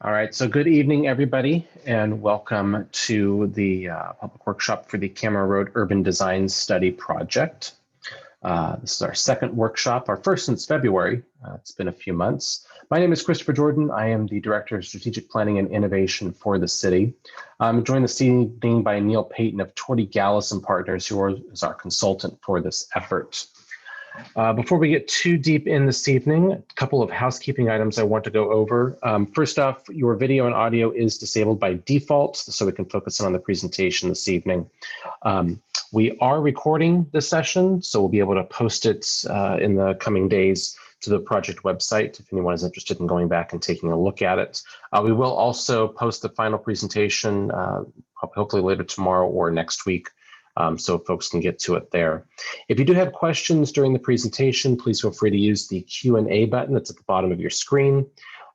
All right, so good evening, everybody, and welcome to the public workshop for the Kammerer Road Urban Design Study Project. This is our second workshop, our first since February. It's been a few months. My name is Christopher Jordan. I am the Director of Strategic Planning and Innovation for the city. I'm joined this evening by Neil Payton of Torty Gallis and Partners, who is our consultant for this effort. Before we get too deep in this evening, a couple of housekeeping items I want to go over. First off, your video and audio is disabled by default, so we can focus on the presentation this evening. We are recording this session, so we'll be able to post it in the coming days to the project website if anyone is interested in going back and taking a look at it. We will also post the final presentation hopefully later tomorrow or next week, so folks can get to it there. If you do have questions during the presentation, please feel free to use the Q&A button that's at the bottom of your screen.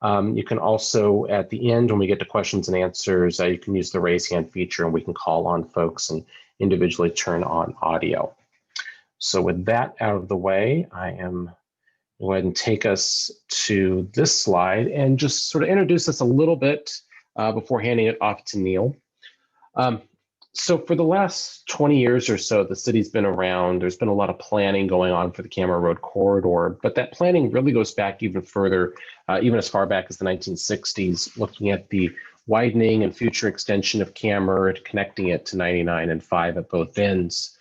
You can also, at the end, when we get to questions and answers, you can use the raise hand feature and we can call on folks and individually turn on audio. So with that out of the way, I am go ahead and take us to this slide and just sort of introduce us a little bit before handing it off to Neil. So for the last 20 years or so, the city's been around. There's been a lot of planning going on for the Kammerer Road corridor, but that planning really goes back even further, even as far back as the 1960s, looking at the widening and future extension of Kammerer, connecting it to 99 and 5 at both ends.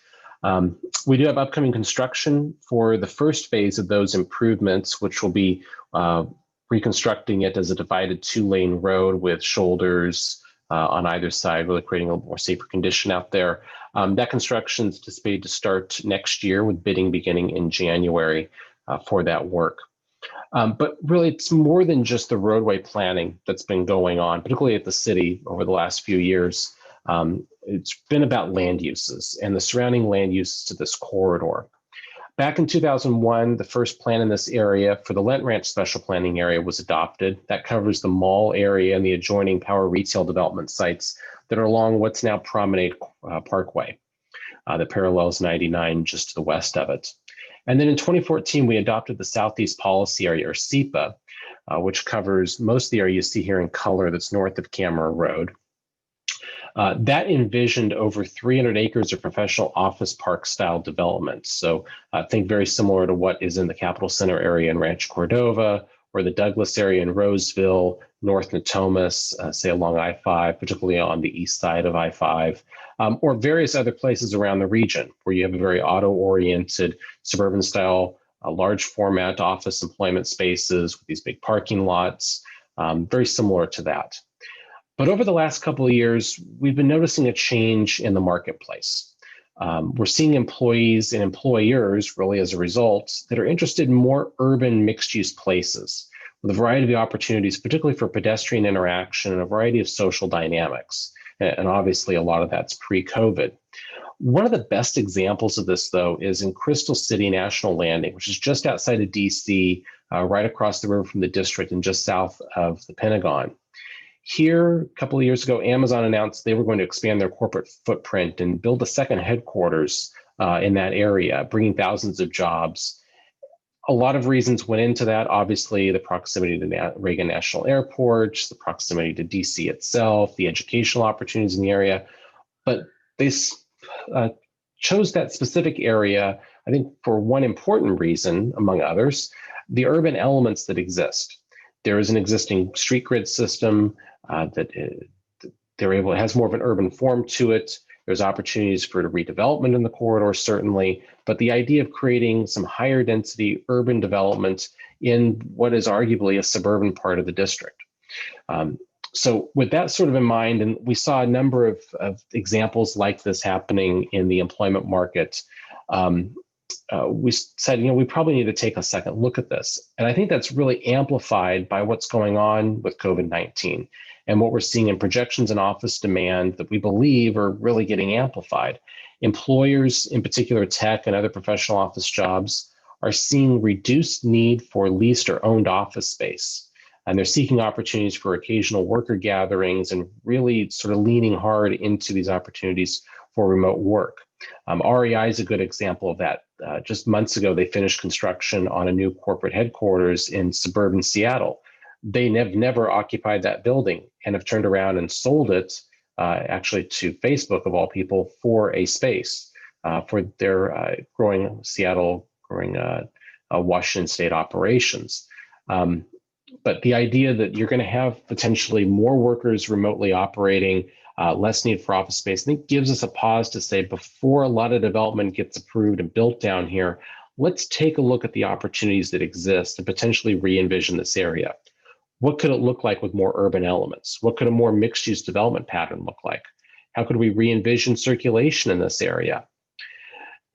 We do have upcoming construction for the first phase of those improvements, which will be reconstructing it as a divided two-lane road with shoulders on either side, really creating a more safer condition out there. That construction is anticipated to start next year with bidding beginning in January for that work. But really, it's more than just the roadway planning that's been going on, particularly at the city over the last few years. It's been about land uses and the surrounding land uses to this corridor. Back in 2001, the first plan in this area for the Lent Ranch Special Planning Area was adopted. That covers the mall area and the adjoining power retail development sites that are along what's now Promenade Parkway that parallels 99 just to the west of it. And then in 2014, we adopted the Southeast Policy Area, or SEPA, which covers most of the area you see here in color that's north of Kammerer Road. That envisioned over 300 acres of professional office park style development. So I think very similar to what is in the Capitol Center area in Rancho Cordova, or the Douglas area in Roseville, North Natomas, say along I-5, particularly on the east side of I-5, or various other places around the region where you have a very auto-oriented suburban style, large format office employment spaces with these big parking lots, very similar to that. But over the last couple of years, we've been noticing a change in the marketplace. We're seeing employees and employers, really as a result, that are interested in more urban mixed-use places with a variety of opportunities, particularly for pedestrian interaction and a variety of social dynamics. And obviously, a lot of that's pre-COVID. One of the best examples of this, though, is in Crystal City National Landing, which is just outside of DC, right across the river from the district and just south of the Pentagon. Here, a couple of years ago, Amazon announced they were going to expand their corporate footprint and build a second headquarters in that area, bringing thousands of jobs. A lot of reasons went into that. Obviously, the proximity to Reagan National Airport, the proximity to DC itself, the educational opportunities in the area. But they chose that specific area, I think, for one important reason, among others, the urban elements that exist. There is an existing street grid system that it has more of an urban form to it. There's opportunities for redevelopment in the corridor, certainly, but the idea of creating some higher density urban development in what is arguably a suburban part of the district. So with that sort of in mind, and we saw a number of examples like this happening in the employment market, we said, we probably need to take a second look at this. And I think that's really amplified by what's going on with COVID-19 and what we're seeing in projections and office demand that we believe are really getting amplified. Employers, in particular tech and other professional office jobs, are seeing reduced need for leased or owned office space. And they're seeking opportunities for occasional worker gatherings and really sort of leaning hard into these opportunities for remote work. REI is a good example of that. Just months ago, they finished construction on a new corporate headquarters in suburban Seattle. they have never occupied that building and have turned around and sold it actually to Facebook, of all people, for a space for their growing Washington State operations. But the idea that you're going to have potentially more workers remotely operating, less need for office space, I think gives us a pause to say, before a lot of development gets approved and built down here, let's take a look at the opportunities that exist and potentially re-envision this area. What could it look like with more urban elements? What could a more mixed-use development pattern look like? How could we re-envision circulation in this area?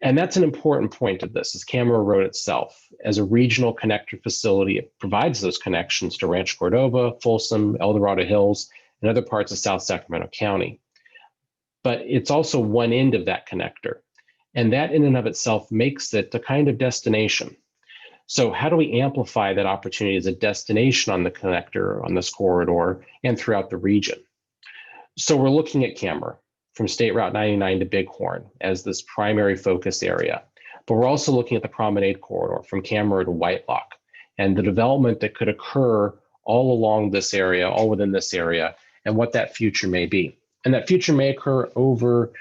And that's an important point of this, is Kammerer Road itself. As a regional connector facility, it provides those connections to Rancho Cordova, Folsom, El Dorado Hills, and other parts of South Sacramento County. But it's also one end of that connector. And that in and of itself makes it a kind of destination. So how do we amplify that opportunity as a destination on the connector, on this corridor, and throughout the region? So we're looking at Kammerer from State Route 99 to Bighorn as this primary focus area. But we're also looking at the Promenade Corridor from Kammerer to Whitelock, and the development that could occur all along this area, all within this area, and what that future may be. And that future may occur over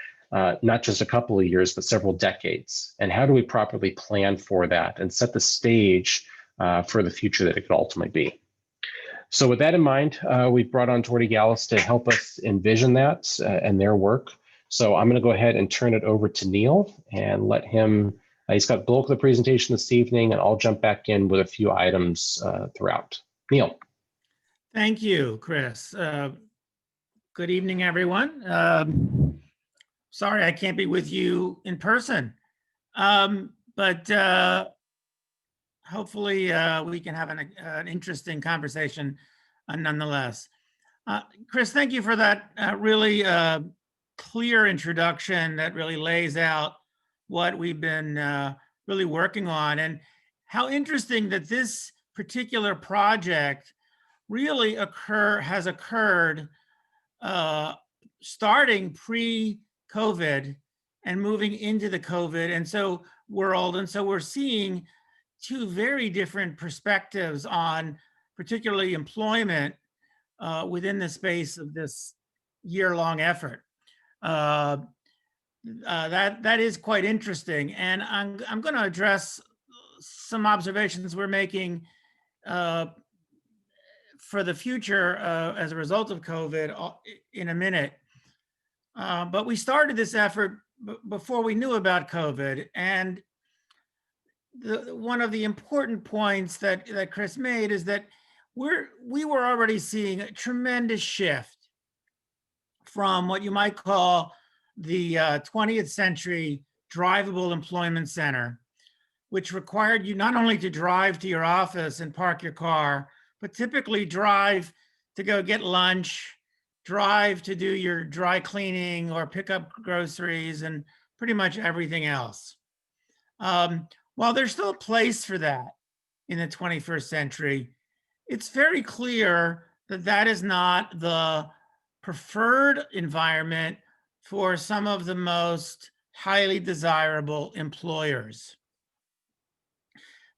not just a couple of years, but several decades. And how do we properly plan for that and set the stage for the future that it could ultimately be? So with that in mind, we've brought on Torty Gallus to help us envision that and their work. So I'm going to go ahead and turn it over to Neil and let him, he's got the bulk of the presentation this evening, and I'll jump back in with a few items throughout. Neil. Thank you, Chris. Good evening, everyone. Sorry I can't be with you in person, but hopefully we can have an interesting conversation nonetheless. Chris, thank you for that really clear introduction that really lays out what we've been really working on, and how interesting that this particular project really has occurred starting pre-COVID and moving into the COVID world. And so we're seeing two very different perspectives on particularly employment within the space of this year-long effort. That is quite interesting. And I'm going to address some observations we're making for the future as a result of COVID in a minute. But we started this effort before we knew about COVID. And one of the important points that Chris made is that we were already seeing a tremendous shift from what you might call the 20th century drivable employment center, which required you not only to drive to your office and park your car, but typically drive to go get lunch, drive to do your dry cleaning or pick up groceries and pretty much everything else. While there's still a place for that in the 21st century, it's very clear that that is not the preferred environment for some of the most highly desirable employers.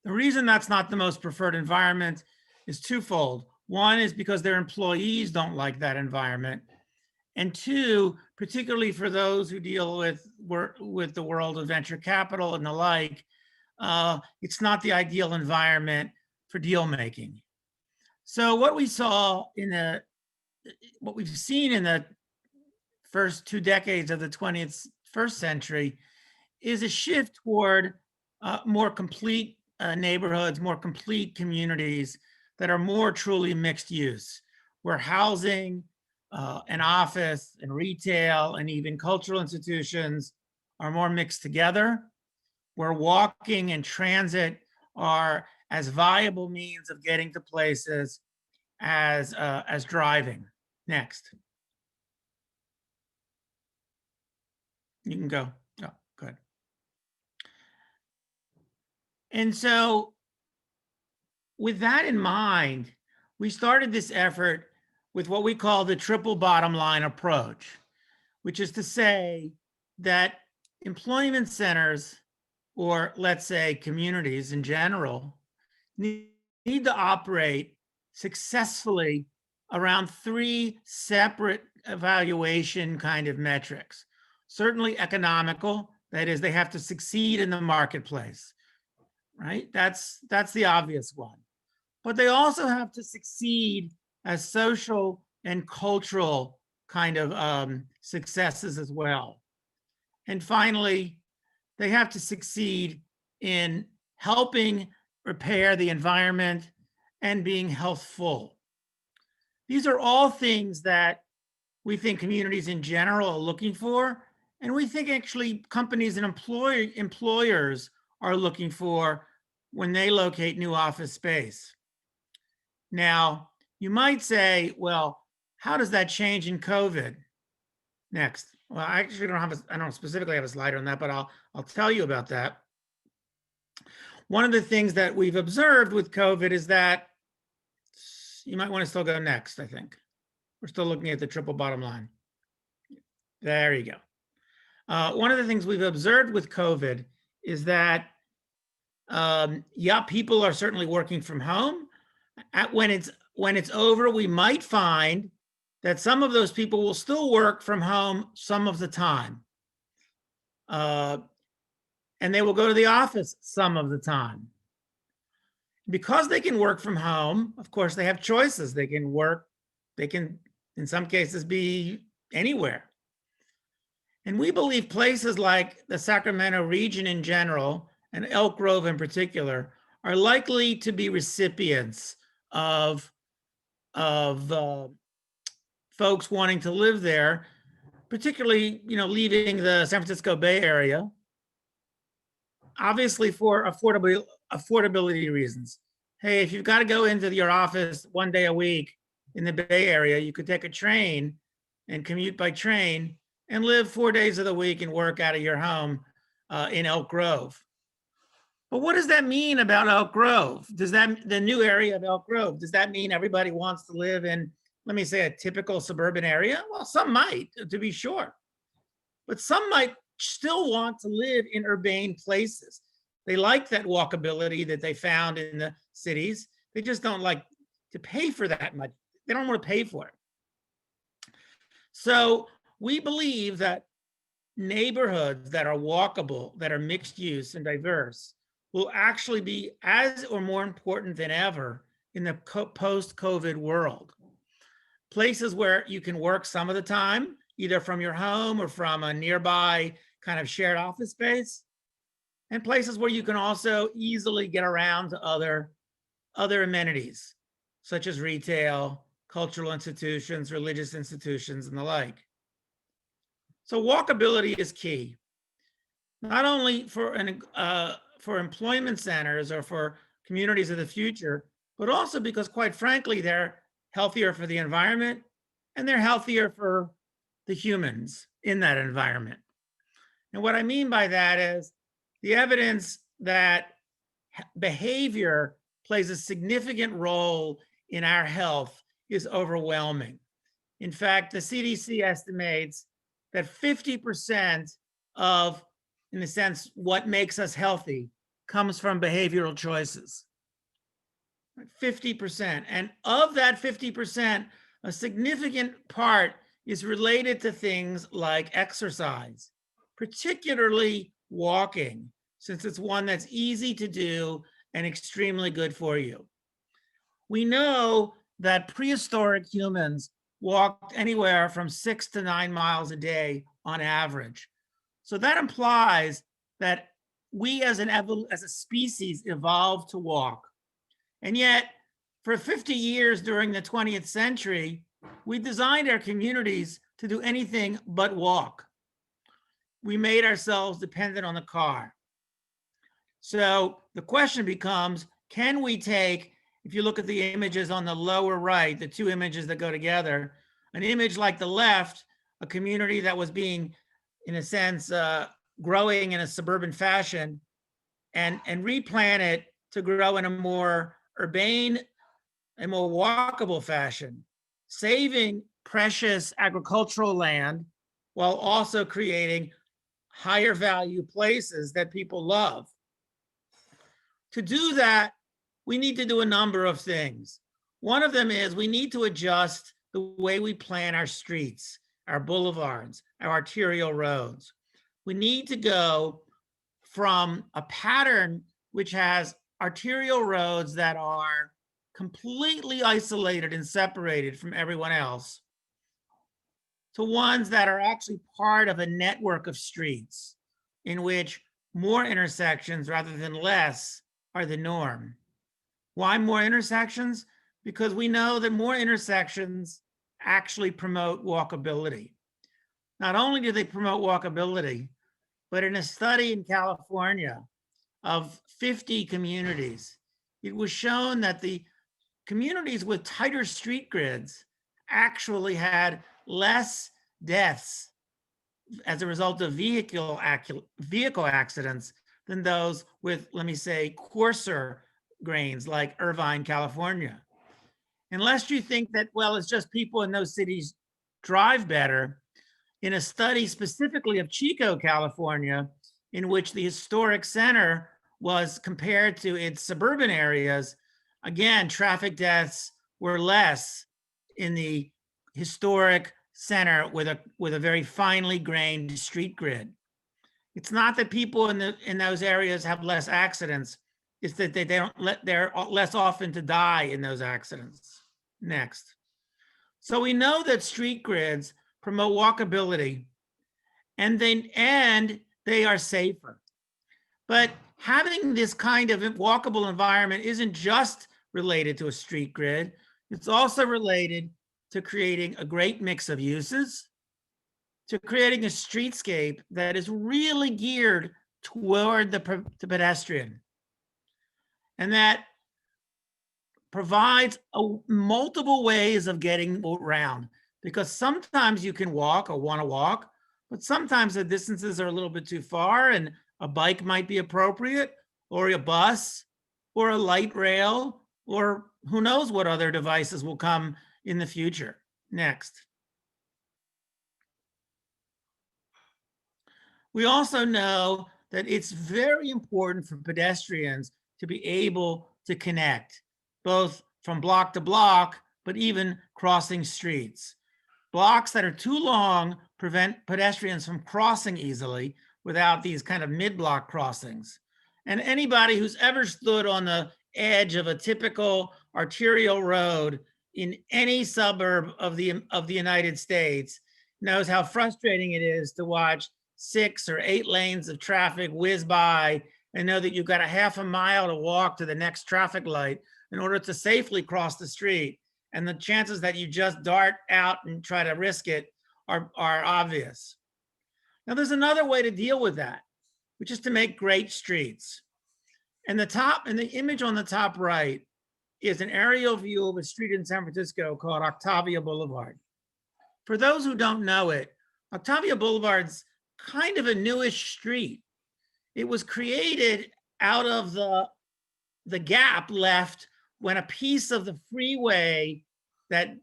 The reason that's not the most preferred environment is twofold. One is because their employees don't like that environment. And two, particularly for those who deal with the world of venture capital and the like, it's not the ideal environment for deal making. So what we've seen in the first 2 decades of the 21st century is a shift toward more complete neighborhoods, more complete communities that are more truly mixed use, where housing and office and retail and even cultural institutions are more mixed together, where walking and transit are as viable means of getting to places as driving. Next. You can go. Oh, good. And so with that in mind, we started this effort with what we call the triple bottom line approach, which is to say that employment centers, or let's say communities in general, need to operate successfully around 3 separate evaluation kind of metrics. Certainly economical, that is, they have to succeed in the marketplace, right? That's the obvious one. But they also have to succeed as social and cultural kind of successes as well. And finally, they have to succeed in helping repair the environment and being healthful. These are all things that we think communities in general are looking for, and we think actually companies and employers are looking for when they locate new office space. Now, you might say, well, how does that change in COVID? Next. Well, I actually I don't specifically have a slide on that, but I'll tell you about that. One of the things that we've observed with COVID is that you might want to still go next, I think. We're still looking at the triple bottom line. There you go. One of the things we've observed with COVID is that, yeah, people are certainly working from home. When it's over, we might find that some of those people will still work from home some of the time. And they will go to the office some of the time. Because they can work from home, of course, they have choices. They can work, they can, in some cases, be anywhere. And we believe places like the Sacramento region in general, and Elk Grove in particular, are likely to be recipients of folks wanting to live there, particularly, leaving the San Francisco Bay Area, obviously for affordability reasons. Hey, if you've got to go into your office one day a week in the Bay Area, you could take a train and commute by train and live 4 days of the week and work out of your home in Elk Grove. But what does that mean about Elk Grove? The new area of Elk Grove, does that mean everybody wants to live in, let me say, a typical suburban area? Well, some might, to be sure. But some might still want to live in urbane places. They like that walkability that they found in the cities. They just don't like to pay for that much. They don't want to pay for it. So we believe that neighborhoods that are walkable, that are mixed use and diverse, will actually be as or more important than ever in the post-COVID world. Places where you can work some of the time, either from your home or from a nearby kind of shared office space, and places where you can also easily get around to other amenities, such as retail, cultural institutions, religious institutions, and the like. So walkability is key, not only for employment centers or for communities of the future, but also because, quite frankly, they're healthier for the environment and they're healthier for the humans in that environment. And what I mean by that is the evidence that behavior plays a significant role in our health is overwhelming. In fact, the CDC estimates that 50% of, in a sense, what makes us healthy comes from behavioral choices. 50%. And of that 50%, a significant part is related to things like exercise, particularly walking, since it's one that's easy to do and extremely good for you. We know that prehistoric humans walked anywhere from 6 to 9 miles a day on average. So that implies that we as a species evolved to walk. And yet, for 50 years during the 20th century, we designed our communities to do anything but walk. We made ourselves dependent on the car. So the question becomes, can we take, if you look at the images on the lower right, the two images that go together, an image like the left, a community that was being, in a sense, growing in a suburban fashion, and replant it to grow in a more urbane, a more walkable fashion, saving precious agricultural land while also creating higher value places that people love. To do that, we need to do a number of things. One of them is we need to adjust the way we plan our streets, our boulevards, our arterial roads. We need to go from a pattern which has arterial roads that are completely isolated and separated from everyone else to ones that are actually part of a network of streets in which more intersections rather than less are the norm. Why more intersections? Because we know that more intersections actually promote walkability. Not only do they promote walkability, but in a study in California of 50 communities, it was shown that the communities with tighter street grids actually had less deaths as a result of vehicle accidents than those with, let me say, coarser grains like Irvine, California. Unless you think that, well, it's just people in those cities drive better, in a study specifically of Chico, California, in which the historic center was compared to its suburban areas, again, traffic deaths were less in the historic center with a very finely grained street grid. It's not that people in those areas have less accidents, it's that they're less often to die in those accidents. Next. So we know that street grids promote walkability and they are safer. But having this kind of walkable environment isn't just related to a street grid, it's also related to creating a great mix of uses, to creating a streetscape that is really geared toward the pedestrian, and that provides multiple ways of getting around. Because sometimes you can walk or want to walk, but sometimes the distances are a little bit too far and a bike might be appropriate, or a bus, or a light rail, or who knows what other devices will come in the future. Next. We also know that it's very important for pedestrians to be able to connect, both from block to block, but even crossing streets. Blocks that are too long prevent pedestrians from crossing easily without these kind of mid-block crossings. And anybody who's ever stood on the edge of a typical arterial road in any suburb of the United States knows how frustrating it is to watch 6 or 8 lanes of traffic whiz by and know that you've got a half a mile to walk to the next traffic light in order to safely cross the street. And the chances that you just dart out and try to risk it are obvious. Now, there's another way to deal with that, which is to make great streets. And the image on the top right is an aerial view of a street in San Francisco called Octavia Boulevard. For those who don't know it, Octavia Boulevard's kind of a newish street. It was created out of the gap left when a piece of the freeway that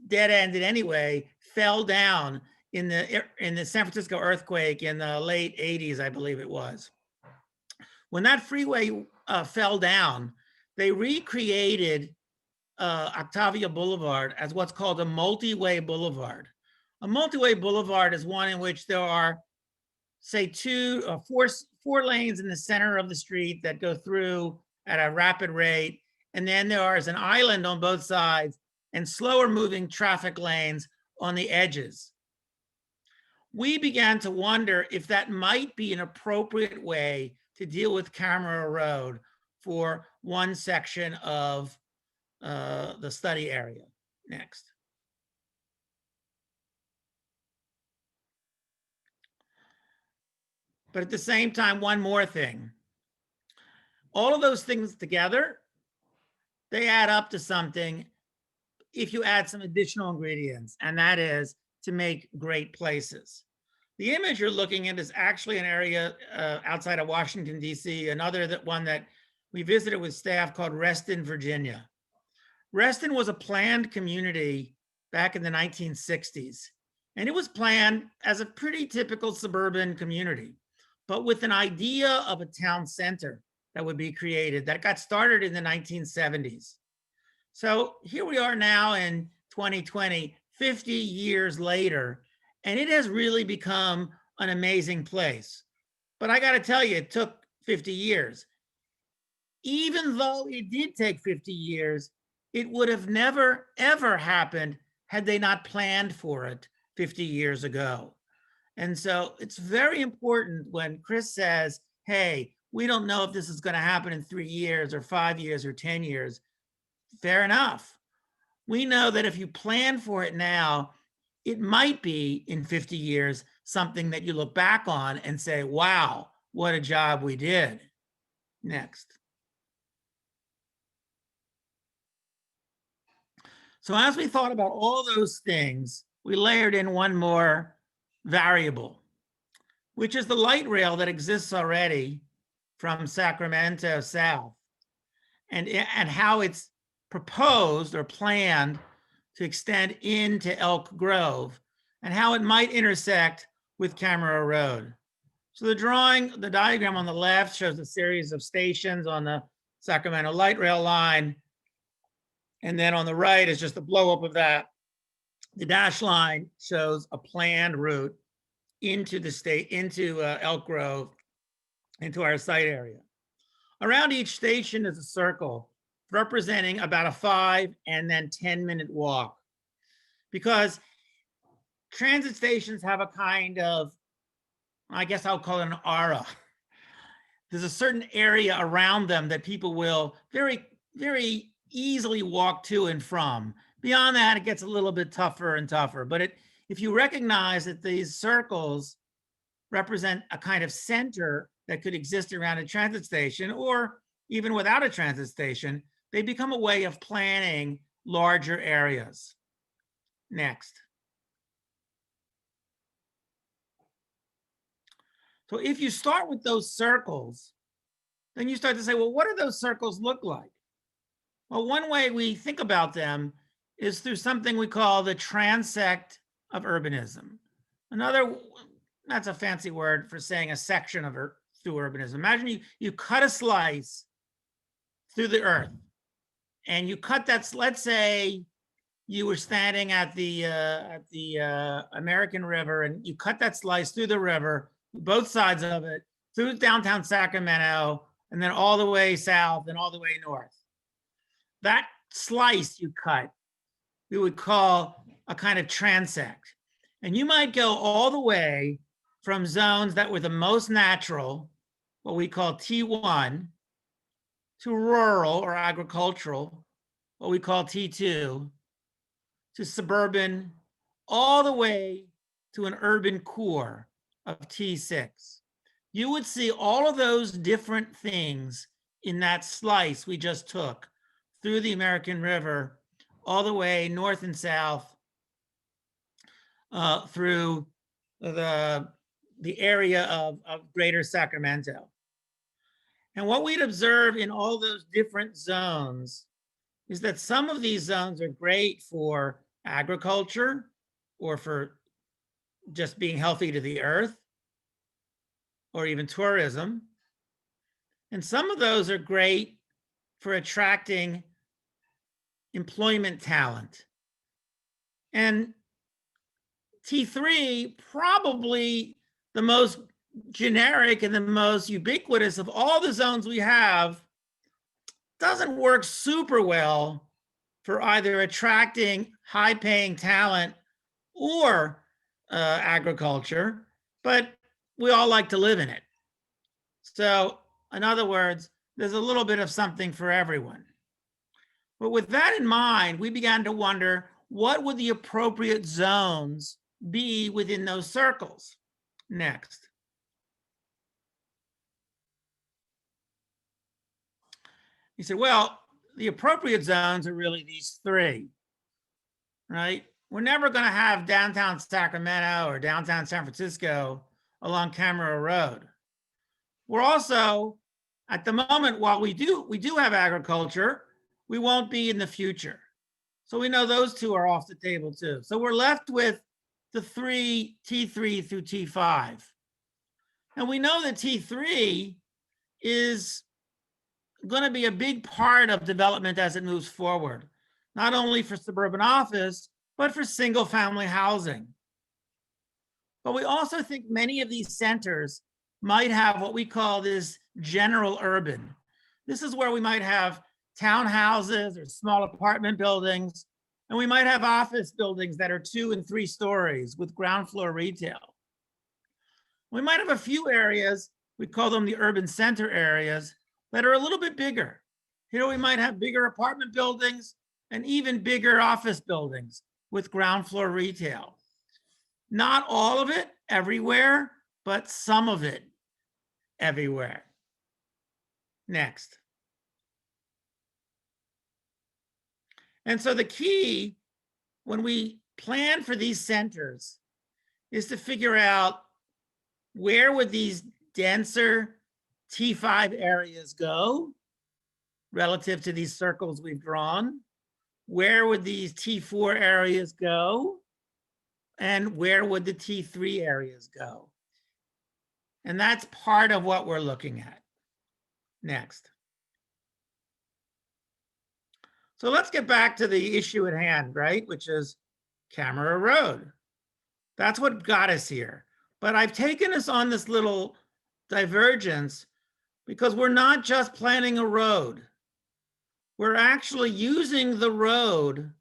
dead-ended anyway fell down in the San Francisco earthquake in the late 80s, I believe it was. When that freeway fell down, they recreated Octavia Boulevard as what's called a multi-way boulevard. A multi-way boulevard is one in which there are, say, four lanes in the center of the street that go through at a rapid rate. And then there is an island on both sides and slower moving traffic lanes on the edges. We began to wonder if that might be an appropriate way to deal with Kammerer Road for one section of the study area. Next. But at the same time, one more thing. All of those things together, they add up to something if you add some additional ingredients, and that is to make great places. The image you're looking at is actually an area outside of Washington, D.C., another one that we visited with staff called Reston, Virginia. Reston was a planned community back in the 1960s, and it was planned as a pretty typical suburban community, but with an idea of a town center that would be created that got started in the 1970s. So here we are now in 2020, 50 years later, and it has really become an amazing place. But I got to tell you, it took 50 years. Even though it did take 50 years, it would have never, ever happened had they not planned for it 50 years ago. And so it's very important when Chris says, hey, we don't know if this is going to happen in 3 years or 5 years or 10 years. Fair enough. We know that if you plan for it now, it might be in 50 years something that you look back on and say, wow, what a job we did. Next. So as we thought about all those things, we layered in one more variable, which is the light rail that exists already from Sacramento south, and how it's proposed or planned to extend into Elk Grove, and how it might intersect with Kammerer Road. So the diagram on the left shows a series of stations on the Sacramento light rail line. And then on the right is just a blow up of that. The dash line shows a planned route into the state, into Elk Grove, into our site area. Around each station is a circle representing about a 5 and then 10-minute walk, because transit stations have a kind of, I guess I'll call it an aura. There's a certain area around them that people will very, very easily walk to and from. Beyond that, it gets a little bit tougher and tougher. But if you recognize that these circles represent a kind of center that could exist around a transit station, or even without a transit station, they become a way of planning larger areas. Next. So if you start with those circles, then you start to say, well, what do those circles look like? Well, one way we think about them is through something we call the transect of urbanism. Another, that's a fancy word for saying a section of through urbanism. Imagine you cut a slice through the earth, and you cut that. Let's say you were standing at the American River, and you cut that slice through the river, both sides of it, through downtown Sacramento, and then all the way south and all the way north. That slice you cut, we would call a kind of transect. And you might go all the way from zones that were the most natural, what we call T1, to rural or agricultural, what we call T2, to suburban, all the way to an urban core of T6. You would see all of those different things in that slice we just took through the American River, all the way north and south, through the area of greater Sacramento. And what we'd observe in all those different zones is that some of these zones are great for agriculture or for just being healthy to the earth, or even tourism. And some of those are great for attracting employment talent. And T3, probably the most generic and the most ubiquitous of all the zones we have, doesn't work super well for either attracting high-paying talent or agriculture, but we all like to live in it. So, in other words, there's a little bit of something for everyone. But with that in mind, we began to wonder, what would the appropriate zones be within those circles? Next. He said, well, the appropriate zones are really these three, right? We're never going to have downtown Sacramento or downtown San Francisco along Kammerer Road. We're also, at the moment, while we do have agriculture, we won't be in the future. So we know those two are off the table too. So we're left with the three, T3 through T5. And we know that T3 is going to be a big part of development as it moves forward. not only for suburban office, but for single family housing. But we also think many of these centers might have what we call this general urban. This is where we might have townhouses or small apartment buildings, and we might have office buildings that are 2 and 3 stories with ground floor retail. We might have a few areas, we call them the urban center areas, that are a little bit bigger. Here we might have bigger apartment buildings and even bigger office buildings with ground floor retail. Not all of it everywhere, but some of it everywhere. Next. And so the key when we plan for these centers is to figure out where would these denser T5 areas go relative to these circles we've drawn? Where would these T4 areas go? And where would the T3 areas go? And that's part of what we're looking at. Next. So let's get back to the issue at hand, right? Which is Kammerer Road. That's what got us here. But I've taken us on this little divergence because we're not just planning a road. We're actually using the road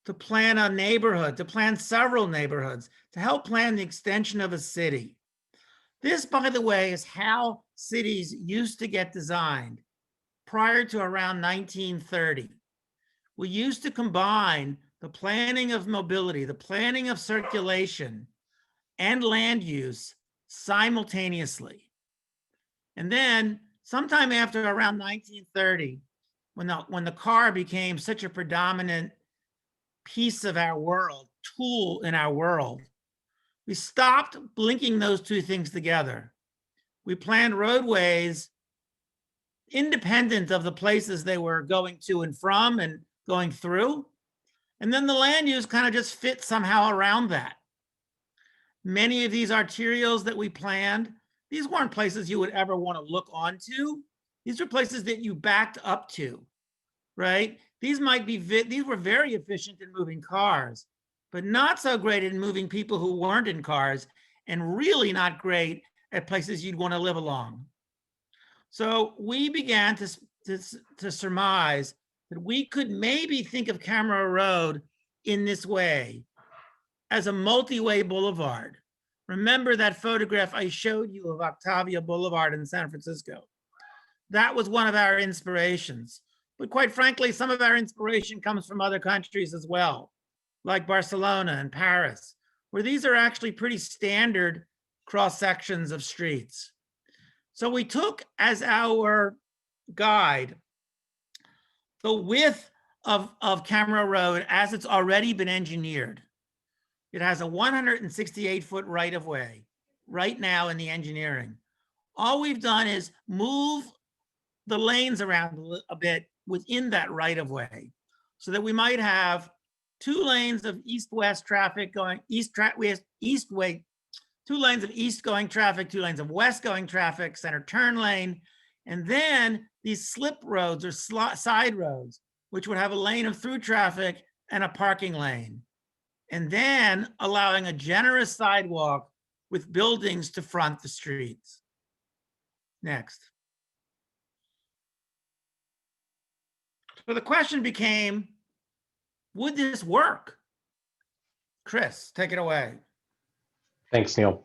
to plan a neighborhood, to plan several neighborhoods, to help plan the extension of a city. This, by the way, is how cities used to get designed prior to around 1930. We used to combine the planning of mobility, the planning of circulation, and land use simultaneously. And then sometime after around 1930, when the car became such a predominant piece of our world, tool in our world, we stopped linking those two things together. We planned roadways independent of the places they were going to and from and going through. And then the land use kind of just fit somehow around that. Many of these arterials that we planned, these weren't places you would ever want to look onto. These were places that you backed up to, right? These were very efficient in moving cars, but not so great in moving people who weren't in cars, and really not great at places you'd want to live along. So we began to surmise that we could maybe think of Kammerer Road in this way, as a multi-way boulevard. Remember that photograph I showed you of Octavia Boulevard in San Francisco? That was one of our inspirations. But quite frankly, some of our inspiration comes from other countries as well, like Barcelona and Paris, where these are actually pretty standard cross sections of streets. So we took as our guide the width of Kammerer Road as it's already been engineered. It has a 168-foot right-of-way right now in the engineering. All we've done is move the lanes around a bit within that right-of-way so that we might have 2 lanes of east-west traffic going east-way, 2 lanes of east-going traffic, 2 lanes of west-going traffic, center turn lane, and then these slip roads or side roads, which would have a lane of through traffic and a parking lane, and then allowing a generous sidewalk with buildings to front the streets. Next. So the question became, would this work? Chris, take it away. Thanks, Neil.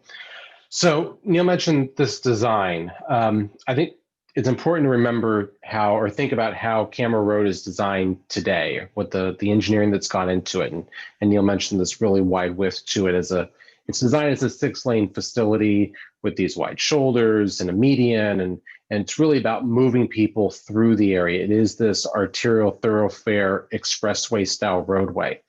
So Neil mentioned this design. I think it's important to remember how, or think about how Kammerer Road is designed today, what the engineering that's gone into it. And Neil mentioned this really wide width to it it's designed as a 6-lane facility with these wide shoulders and a median, and it's really about moving people through the area. It is this arterial thoroughfare expressway style roadway.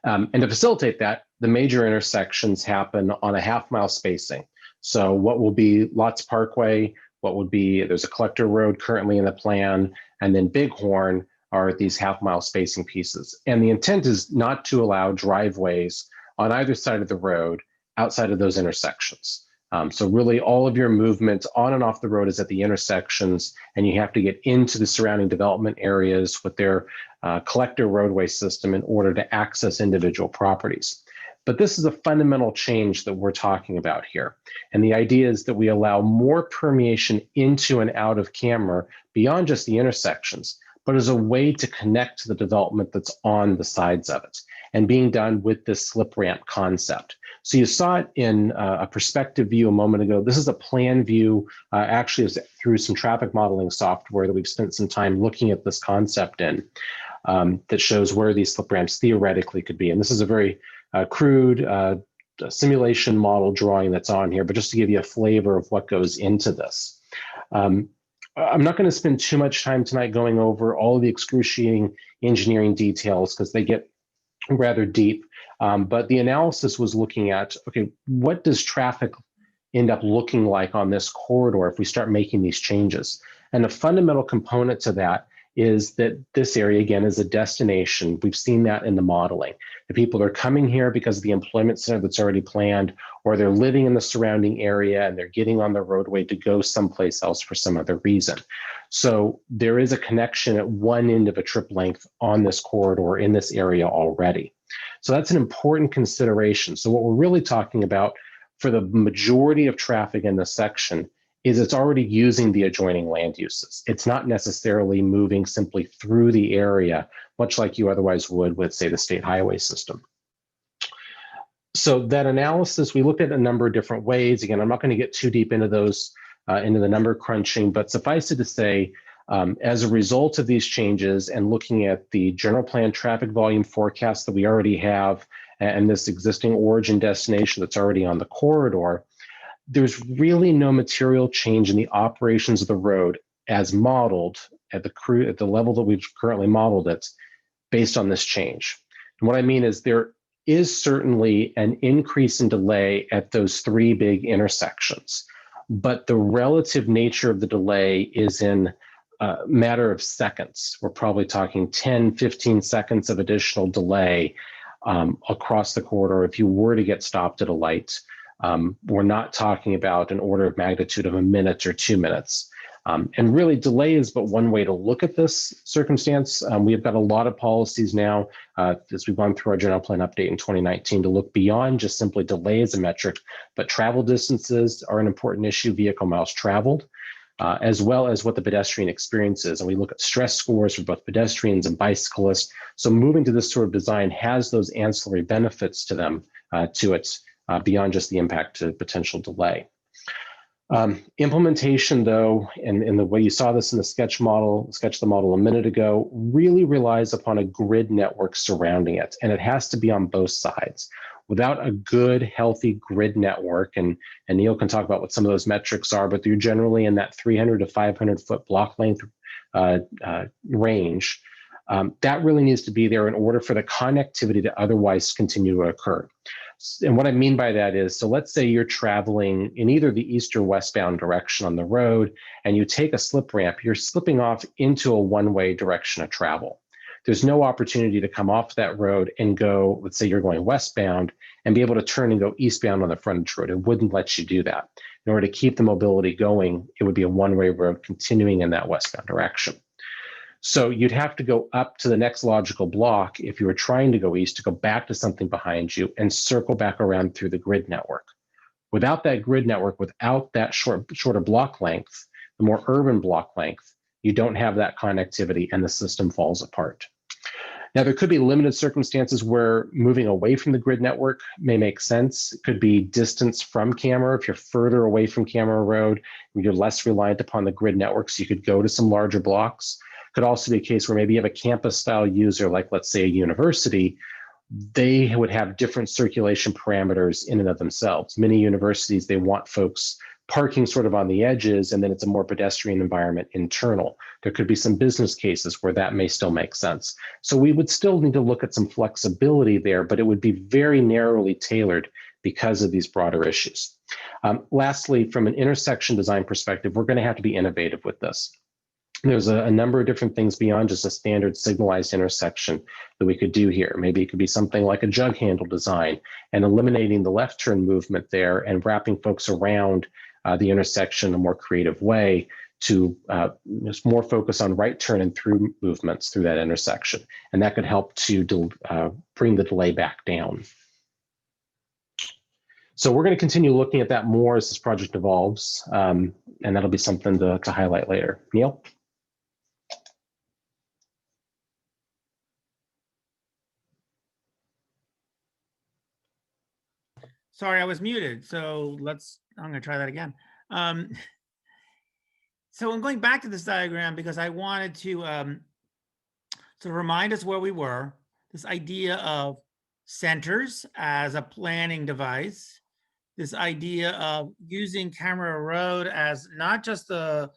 And to facilitate that, the major intersections happen on a half-mile spacing. So what will be Lots Parkway, there's a collector road currently in the plan, and then Bighorn are these half-mile spacing pieces. And the intent is not to allow driveways on either side of the road outside of those intersections. So really all of your movement on and off the road is at the intersections, and you have to get into the surrounding development areas with their collector roadway system in order to access individual properties. But this is a fundamental change that we're talking about here. And the idea is that we allow more permeation into and out of Kammerer beyond just the intersections, but as a way to connect to the development that's on the sides of it, and being done with this slip ramp concept. So you saw it in a perspective view a moment ago. This is a plan view, actually through some traffic modeling software that we've spent some time looking at this concept in, that shows where these slip ramps theoretically could be. And this is a very crude simulation model drawing that's on here, but just to give you a flavor of what goes into this. I'm not going to spend too much time tonight going over all of the excruciating engineering details because they get rather deep. But the analysis was looking at, okay, what does traffic end up looking like on this corridor if we start making these changes? And a fundamental component to that is that this area, again, is a destination. We've seen that in the modeling. The people are coming here because of the employment center that's already planned, or they're living in the surrounding area and they're getting on the roadway to go someplace else for some other reason. So there is a connection at one end of a trip length on this corridor in this area already. So that's an important consideration. So what we're really talking about for the majority of traffic in this section is it's already using the adjoining land uses. It's not necessarily moving simply through the area, much like you otherwise would with, say, the state highway system. So that analysis, we looked at a number of different ways. Again, I'm not going to get too deep into those, into the number crunching, but suffice it to say, as a result of these changes and looking at the general plan traffic volume forecast that we already have and this existing origin destination that's already on the corridor, there's really no material change in the operations of the road as modeled at the level that we've currently modeled it based on this change. And what I mean is there is certainly an increase in delay at those three big intersections, but the relative nature of the delay is in a matter of seconds. We're probably talking 10, 15 seconds of additional delay across the corridor if you were to get stopped at a light. We're not talking about an order of magnitude of a minute or 2 minutes. And really, delay is but one way to look at this circumstance. We've got a lot of policies now, as we've gone through our general plan update in 2019, to look beyond just simply delay as a metric, but travel distances are an important issue, vehicle miles traveled, as well as what the pedestrian experience is. And we look at stress scores for both pedestrians and bicyclists. So moving to this sort of design has those ancillary benefits to them, beyond just the impact to potential delay. Implementation, though, and the way you saw this in the sketch the model a minute ago, really relies upon a grid network surrounding it, and it has to be on both sides. Without a good, healthy grid network, and Neil can talk about what some of those metrics are, but they're generally in that 300 to 500 foot block length range, that really needs to be there in order for the connectivity to otherwise continue to occur. And what I mean by that is, so let's say you're traveling in either the east or westbound direction on the road, and you take a slip ramp, you're slipping off into a one-way direction of travel. There's no opportunity to come off that road and go, let's say you're going westbound, and be able to turn and go eastbound on the frontage road. It wouldn't let you do that. In order to keep the mobility going, it would be a one-way road continuing in that westbound direction. So you'd have to go up to the next logical block if you were trying to go east, to go back to something behind you and circle back around through the grid network. Without that grid network, without that shorter block length, the more urban block length, you don't have that connectivity and the system falls apart. Now, there could be limited circumstances where moving away from the grid network may make sense. It could be distance from Kammerer. If you're further away from Kammerer Road, you're less reliant upon the grid network, so you could go to some larger blocks. Could also be a case where maybe you have a campus style user, like let's say a university. They would have different circulation parameters in and of themselves. Many universities, they want folks parking sort of on the edges, and then it's a more pedestrian environment internal. There could be some business cases where that may still make sense. So we would still need to look at some flexibility there, but it would be very narrowly tailored because of these broader issues. Lastly, from an intersection design perspective, we're going to have to be innovative with this. There's a number of different things beyond just a standard signalized intersection that we could do here. Maybe it could be something like a jug handle design and eliminating the left turn movement there and wrapping folks around the intersection in a more creative way to just more focus on right turn and through movements through that intersection. And that could help to bring the delay back down. So we're going to continue looking at that more as this project evolves, and that'll be something to highlight later. Neil? Sorry, I was muted. So I'm going to try that again. So I'm going back to this diagram because I wanted to remind us where we were, this idea of centers as a planning device, this idea of using Kammerer Road as not just a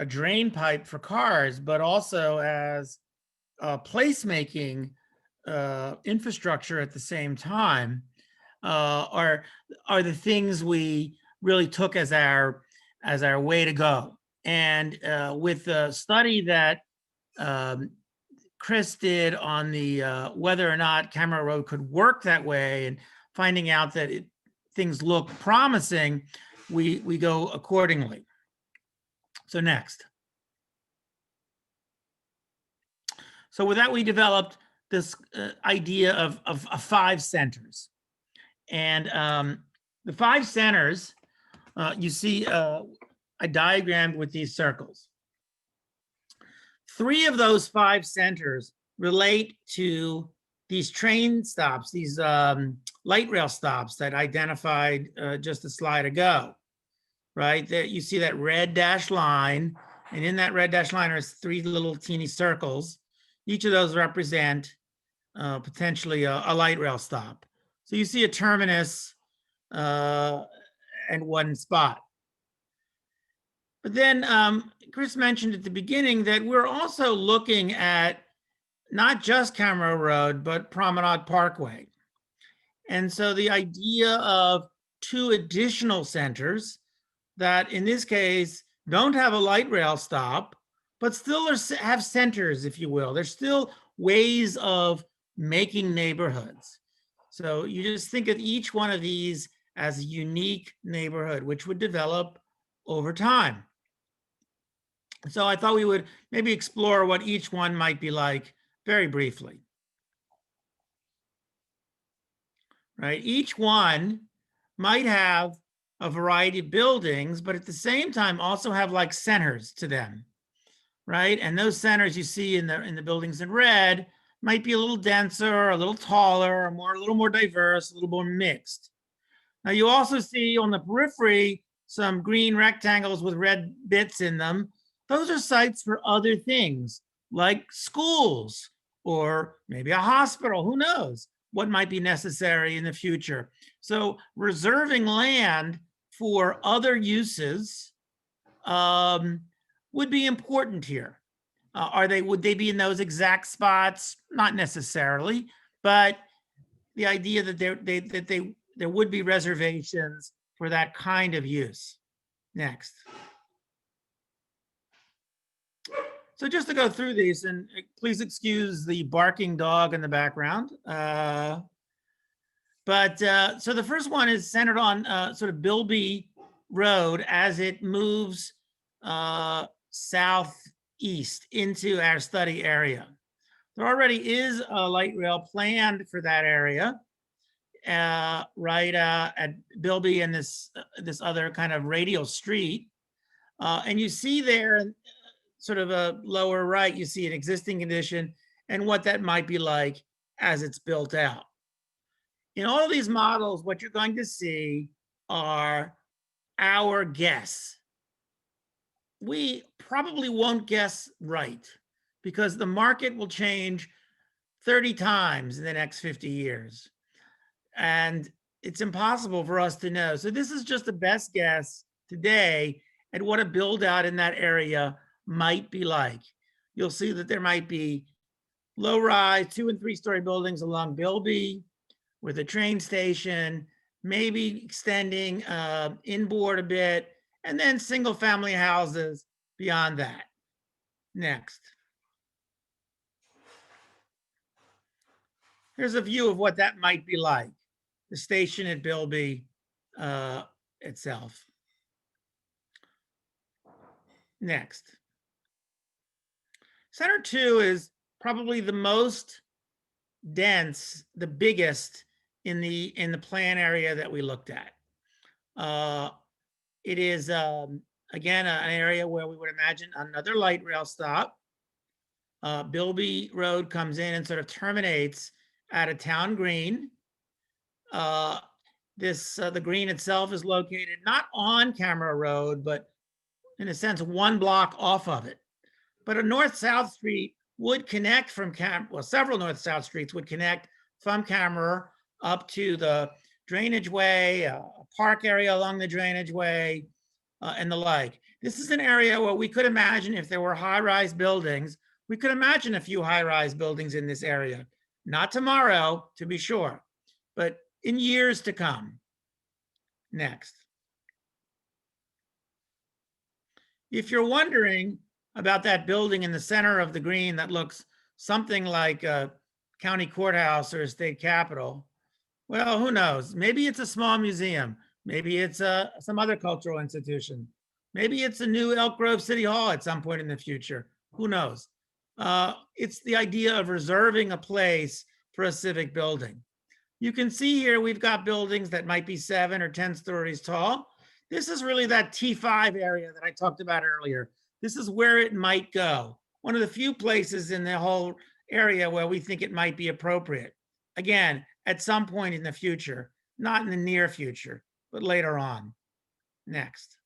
drain pipe for cars, but also as a placemaking infrastructure at the same time, are the things we really took as our way to go. And with the study that Chris did on the whether or not Kammerer Road could work that way, and finding out that things look promising, we go accordingly. So next. So with that, we developed this idea of 5 centers. And the 5 centers, you see a diagram with these circles. 3 of those 5 centers relate to these train stops, these light rail stops that identified just a slide ago, right? There you see that red dashed line, and in that red dashed line are 3 little teeny circles. Each of those represent potentially a light rail stop. So you see a terminus and 1 spot. But then Chris mentioned at the beginning that we're also looking at not just Kammerer Road, but Promenade Parkway. And so the idea of 2 additional centers that in this case don't have a light rail stop, but still have centers, if you will. There's still ways of making neighborhoods. So you just think of each one of these as a unique neighborhood, which would develop over time. So I thought we would maybe explore what each one might be like very briefly. Right? Each one might have a variety of buildings, but at the same time also have like centers to them, right? And those centers you see in the buildings in red might be a little denser, a little taller, a little more diverse, a little more mixed. Now you also see on the periphery some green rectangles with red bits in them. Those are sites for other things like schools or maybe a hospital, who knows what might be necessary in the future. So reserving land for other uses would be important here. Would they be in those exact spots? Not necessarily, but the idea that there would be reservations for that kind of use. Next. So just to go through these, and please excuse the barking dog in the background. So the first one is centered on sort of Bilby Road as it moves southeast into our study area. There already is a light rail planned for that area, right at Bilby and this other kind of radial street. And you see there, sort of a lower right, you see an existing condition and what that might be like as it's built out. In all of these models, what you're going to see are our guess. We probably won't guess right because the market will change 30 times in the next 50 years. And it's impossible for us to know. So this is just a best guess today at what a build out in that area might be like. You'll see that there might be low rise 2- and 3-story buildings along Bilby with a train station, maybe extending inboard a bit, and then single family houses beyond that. Next. Here's a view of what that might be like, the station at Bilby itself. Next. Center 2 is probably the most dense, the biggest in the plan area that we looked at. It is, again, an area where we would imagine another light rail stop. Bilby Road comes in and sort of terminates at a town green. The green itself is located not on Kammerer Road, but in a sense, one block off of it. But a north-south street would connect from several north-south streets would connect from Kammerer up to the drainage way, a park area along the drainage way, and the like. This is an area where we could imagine, if there were high-rise buildings, we could imagine a few high-rise buildings in this area. Not tomorrow, to be sure, but in years to come. Next. If you're wondering about that building in the center of the green that looks something like a county courthouse or a state capitol, well, who knows? Maybe it's a small museum. Maybe it's some other cultural institution. Maybe it's a new Elk Grove City Hall at some point in the future. Who knows? It's the idea of reserving a place for a civic building. You can see here we've got buildings that might be 7 or 10 stories tall. This is really that T5 area that I talked about earlier. This is where it might go. One of the few places in the whole area where we think it might be appropriate. Again, at some point in the future, not in the near future, but later on. Next.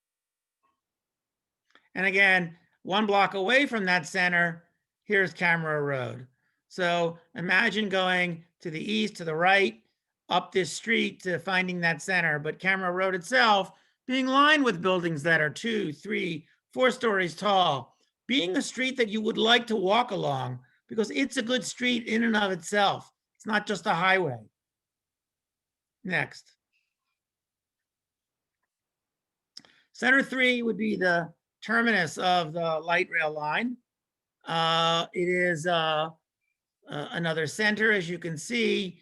And again, one block away from that center, here's Kammerer Road. So imagine going to the east, to the right, up this street to finding that center, but Kammerer Road itself being lined with buildings that are 2, 3, 4 stories tall, being a street that you would like to walk along because it's a good street in and of itself. It's not just a highway. Next. Center 3 would be the terminus of the light rail line. It is another center, as you can see,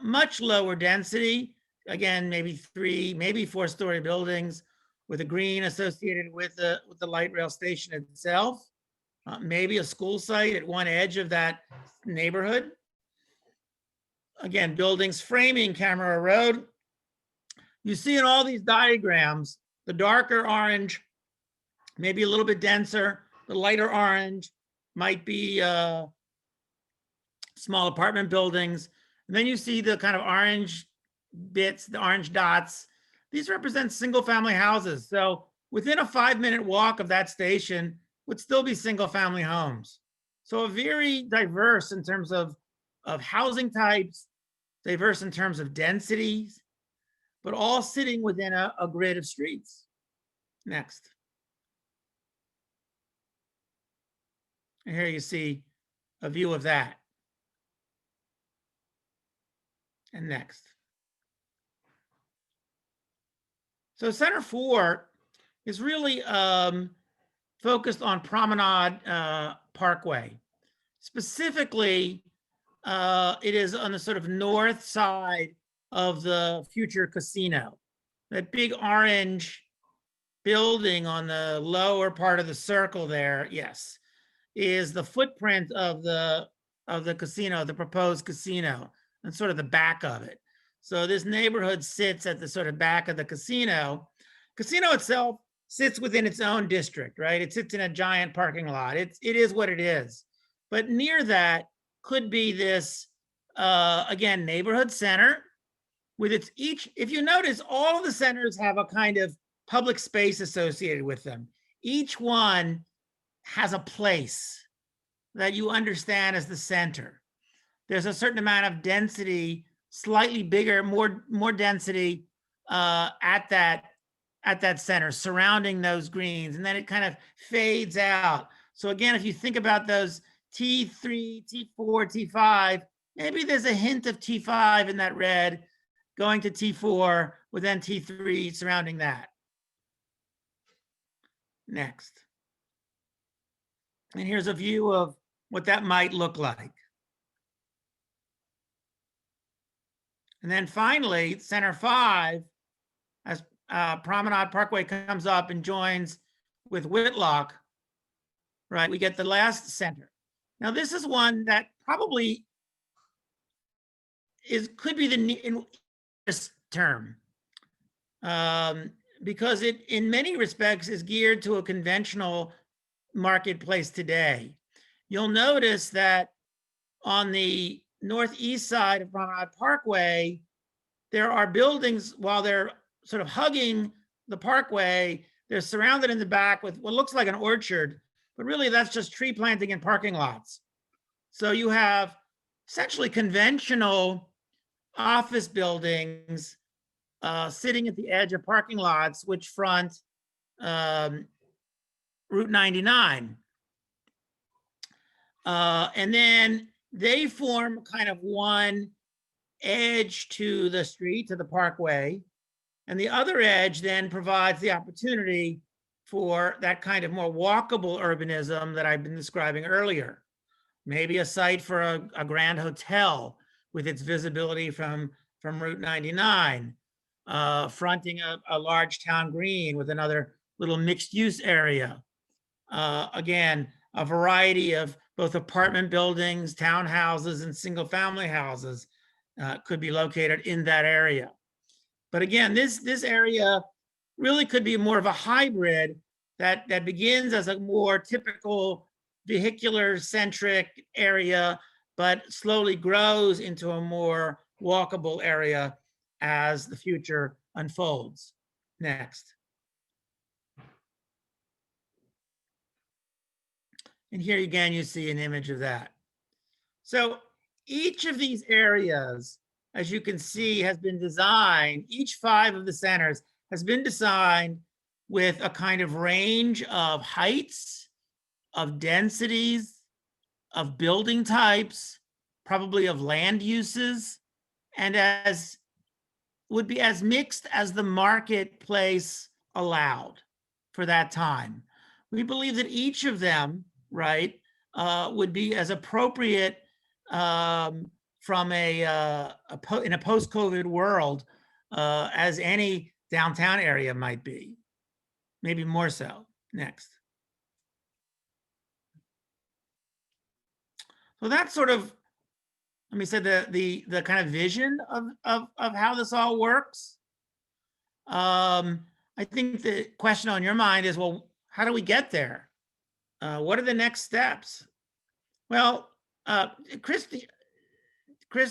much lower density. Again, maybe 3, maybe 4-story buildings with a green associated with the light rail station itself. Maybe a school site at one edge of that neighborhood. Again, buildings framing Kammerer Road. You see in all these diagrams, the darker orange, maybe a little bit denser. The lighter orange might be small apartment buildings. And then you see the kind of orange bits, the orange dots. These represent single family houses. So within a 5-minute walk of that station would still be single family homes. So a very diverse in terms of housing types, diverse in terms of densities, but all sitting within a grid of streets. Next. And here you see a view of that. And next. So Center 4 is really focused on Promenade Parkway. Specifically, it is on the sort of north side of the future casino. That big orange building on the lower part of the circle there, yes, is the footprint of the casino, the proposed casino, and sort of the back of it. So this neighborhood sits at the sort of back of the casino. Casino itself sits within its own district, right? It sits in a giant parking lot. It is what it is. But near that could be this, again, neighborhood center with its each, if you notice, all of the centers have a kind of public space associated with them. Each one has a place that you understand as the center. There's a certain amount of density, slightly bigger, more density at that center surrounding those greens, and then it kind of fades out. So again, if you think about those T3, T4, T5, maybe there's a hint of T5 in that red going to T4 with then T3 surrounding that. Next. And here's a view of what that might look like. And then finally, Center 5, as Promenade Parkway comes up and joins with Whitlock, right? We get the last center. Now, this is one that probably could be the nearest term, because it, in many respects, is geared to a conventional marketplace today. You'll notice that on the northeast side of Promenade Parkway, there are buildings, while they're sort of hugging the parkway, they're surrounded in the back with what looks like an orchard, but really that's just tree planting and parking lots. So you have essentially conventional office buildings sitting at the edge of parking lots, which front Route 99. And then they form kind of one edge to the street, to the parkway. And the other edge then provides the opportunity for that kind of more walkable urbanism that I've been describing earlier. Maybe a site for a grand hotel with its visibility from Route 99, fronting a large town green with another little mixed use area. Again, a variety of both apartment buildings, townhouses, and single family houses could be located in that area. But again, this area really could be more of a hybrid that begins as a more typical vehicular-centric area, but slowly grows into a more walkable area as the future unfolds. Next. And here again, you see an image of that. So each of these areas, as you can see, has been designed, each 5 of the centers has been designed with a kind of range of heights, of densities, of building types, probably of land uses, and as would be as mixed as the marketplace allowed for that time. We believe that each of them, right, would be as appropriate from in a post-COVID world as any downtown area might be, maybe more so. Next. So that's sort of, let me say, the kind of vision of how this all works. I think the question on your mind is, well, how do we get there? What are the next steps? Well, Chris, do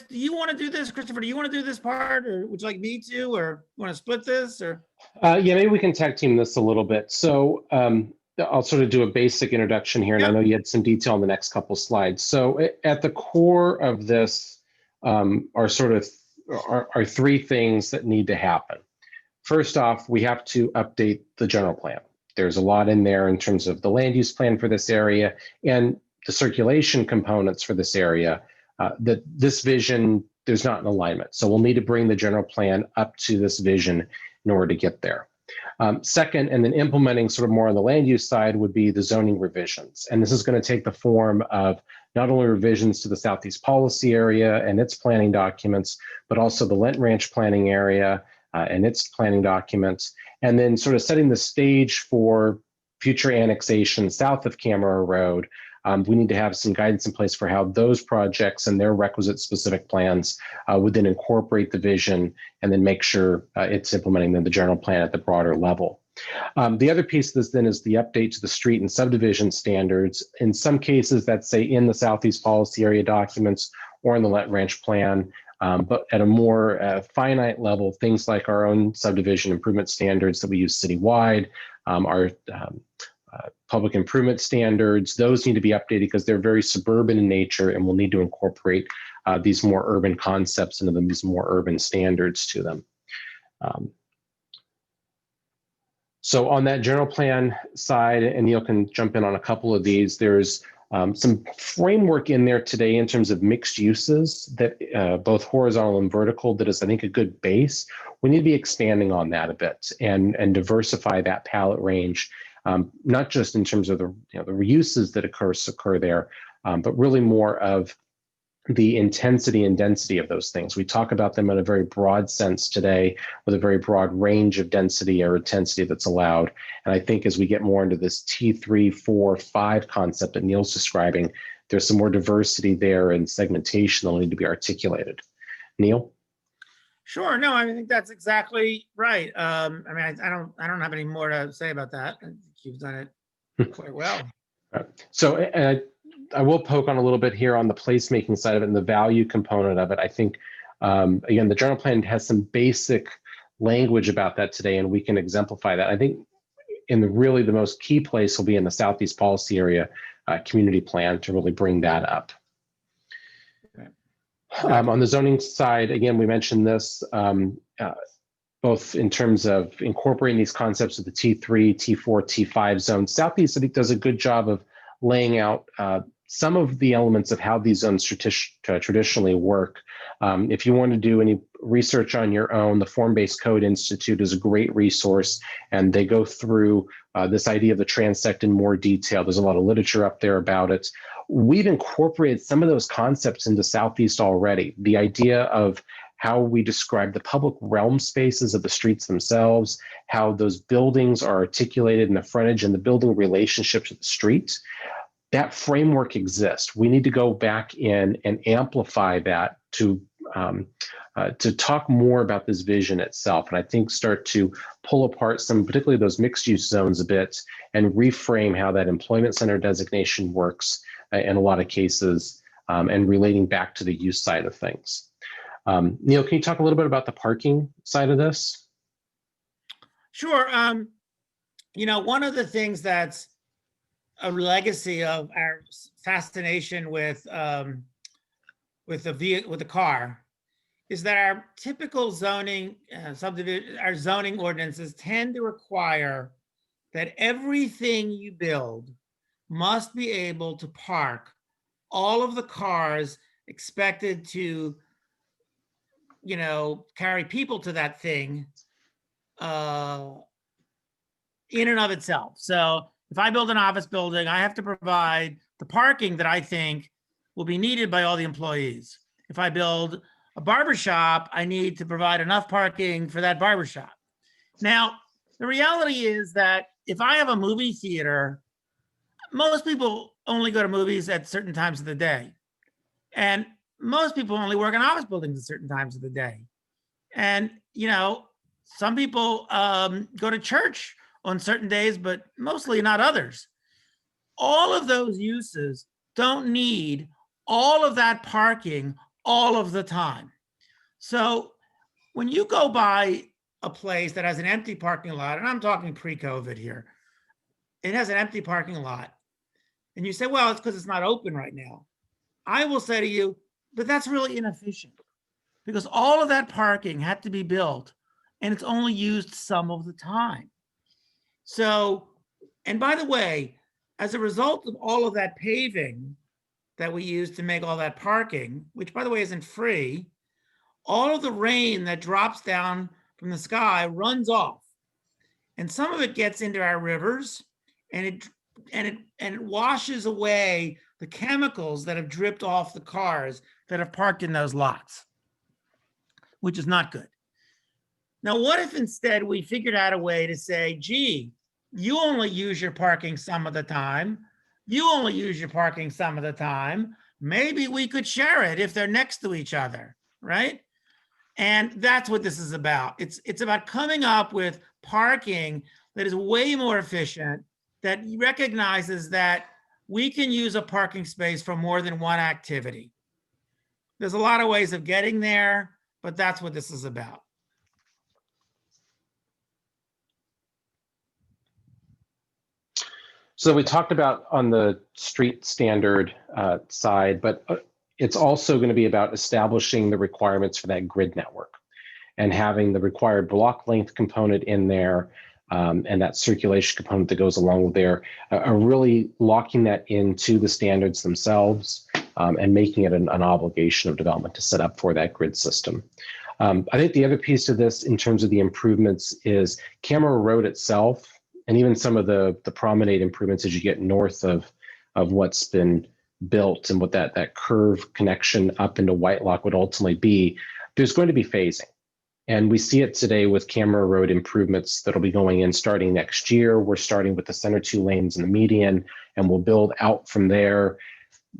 you want to do this? Christopher, do you want to do this part, or would you like me to, or want to split this, or? Yeah, maybe we can tag team this a little bit. So I'll sort of do a basic introduction here, and I know you had some detail on the next couple slides. So at the core of this are 3 things that need to happen. First off, we have to update the general plan. There's a lot in there in terms of the land use plan for this area and the circulation components for this area. That this vision, there's not an alignment. So we'll need to bring the general plan up to this vision in order to get there. Second, and then implementing sort of more on the land use side would be the zoning revisions. And this is going to take the form of not only revisions to the Southeast Policy area and its planning documents, but also the Lent Ranch planning area and its planning documents, and then sort of setting the stage for future annexation south of Kammerer Road. We need to have some guidance in place for how those projects and their requisite specific plans would then incorporate the vision and then make sure it's implementing the general plan at the broader level. The other piece of this then is the update to the street and subdivision standards. In some cases, that's say in the Southeast Policy Area documents or in the Lent Ranch plan, but at a more finite level, things like our own subdivision improvement standards that we use citywide, our public improvement standards, those need to be updated because they're very suburban in nature, and we'll need to incorporate these more urban concepts into them, these more urban standards to them. So on that general plan side, and Neil can jump in on a couple of these, there's some framework in there today in terms of mixed uses that both horizontal and vertical, that is, I think, a good base. We need to be expanding on that a bit and diversify that palette range not just in terms of the reuses that occur there, but really more of the intensity and density of those things. We talk about them in a very broad sense today, with a very broad range of density or intensity that's allowed. And I think as we get more into this T3, 4, 5 concept that Neil's describing, there's some more diversity there and segmentation that'll need to be articulated. Neil? Sure. No, I think that's exactly right. I mean, I don't have any more to say about that. I think you've done it quite well. So I will poke on a little bit here on the placemaking side of it and the value component of it. I think, again, the general plan has some basic language about that today, and we can exemplify that. I think in the most key place will be in the Southeast Policy Area community plan to really bring that up. On the zoning side, again, we mentioned this, both in terms of incorporating these concepts of the T3, T4, T5 zones. Southeast, I think, does a good job of laying out some of the elements of how these zones traditionally work. If you want to do any research on your own, the Form-Based Code Institute is a great resource, and they go through this idea of the Transect in more detail. There's a lot of literature up there about it. We've incorporated some of those concepts into Southeast already. The idea of how we describe the public realm spaces of the streets themselves, how those buildings are articulated in the frontage and the building relationship to the street. That framework exists. We need to go back in and amplify that to talk more about this vision itself, and I think start to pull apart some, particularly those mixed-use zones a bit, and reframe how that employment center designation works in a lot of cases, and relating back to the use side of things. Neil, can you talk a little bit about the parking side of this? Sure. One of the things that's a legacy of our fascination with the car is that our typical zoning our zoning ordinances tend to require that everything you build must be able to park all of the cars expected to, carry people to that thing in and of itself. So if I build an office building, I have to provide the parking that I think will be needed by all the employees. If I build a barbershop, I need to provide enough parking for that barbershop. Now, the reality is that if I have a movie theater, most people only go to movies at certain times of the day. And most people only work in office buildings at certain times of the day. And, some people go to church on certain days, but mostly not others. All of those uses don't need all of that parking all of the time. So when you go by a place that has an empty parking lot, and I'm talking pre-COVID here, it has an empty parking lot, and you say, well, it's because it's not open right now. I will say to you, but that's really inefficient, because all of that parking had to be built and it's only used some of the time. So, and by the way, as a result of all of that paving that we use to make all that parking, which by the way isn't free, all of the rain that drops down from the sky runs off. And some of it gets into our rivers, and it washes away the chemicals that have dripped off the cars that have parked in those lots, which is not good. Now, what if instead we figured out a way to say, gee, you only use your parking some of the time. You only use your parking some of the time. Maybe we could share it if they're next to each other, right? And that's what this is about. It's about coming up with parking that is way more efficient, that recognizes that we can use a parking space for more than one activity. There's a lot of ways of getting there, but that's what this is about. So we talked about on the street standard side, but it's also going to be about establishing the requirements for that grid network and having the required block length component in there, and that circulation component that goes along with there, really locking that into the standards themselves, and making it an obligation of development to set up for that grid system. I think the other piece of this in terms of the improvements is Kammerer Road itself and even some of the promenade improvements as you get north of what's been built and what that curve connection up into Whitelock would ultimately be, there's going to be phasing. And we see it today with Kammerer Road improvements that'll be going in starting next year. We're starting with the center 2 lanes and the median, and we'll build out from there.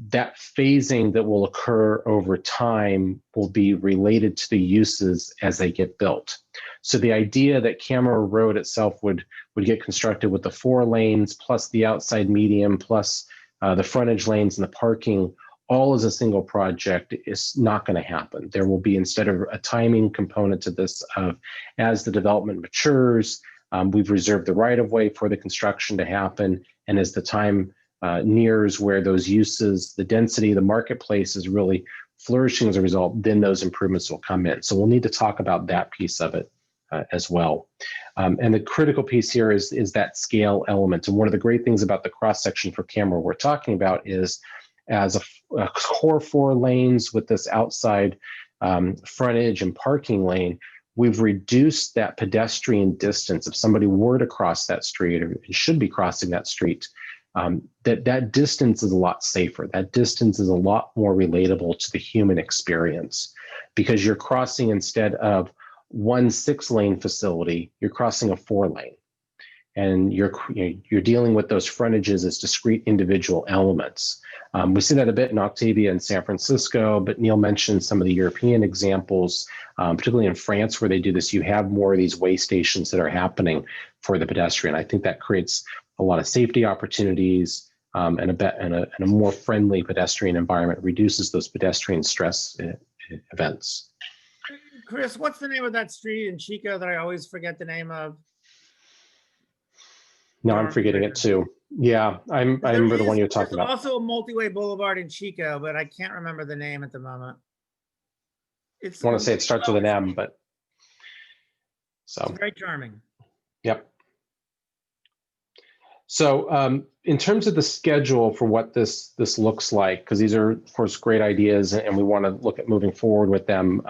That phasing that will occur over time will be related to the uses as they get built. So the idea that Kammerer Road itself would get constructed with the 4 lanes plus the outside median plus the frontage lanes and the parking all as a single project is not going to happen. There will be, instead of a timing component to this, of as the development matures, we've reserved the right of way for the construction to happen. And as the time nears where those uses, the density, the marketplace is really flourishing as a result, then those improvements will come in. So we'll need to talk about that piece of it as well. And the critical piece here is that scale element. And one of the great things about the cross section for Kammerer we're talking about is, as a core 4 lanes with this outside frontage and parking lane, we've reduced that pedestrian distance. If somebody were to cross that street or should be crossing that street, that distance is a lot safer. That distance is a lot more relatable to the human experience, because you're crossing, instead of one 6-lane facility, you're crossing a 4-lane. And you're dealing with those frontages as discrete individual elements. We see that a bit in Octavia and San Francisco, but Neil mentioned some of the European examples, particularly in France where they do this. You have more of these way stations that are happening for the pedestrian. I think that creates a lot of safety opportunities, and a more friendly pedestrian environment, reduces those pedestrian stress events. Chris, what's the name of that street in Chico that I always forget the name of? No, I'm forgetting it too. Yeah, I remember the one you're talking about. There's also a multi-way boulevard in Chico, but I can't remember the name at the moment. I want to say it starts with an M, but so it's very charming. Yep. So in terms of the schedule for what this looks like, because these are, of course, great ideas, and we want to look at moving forward with them.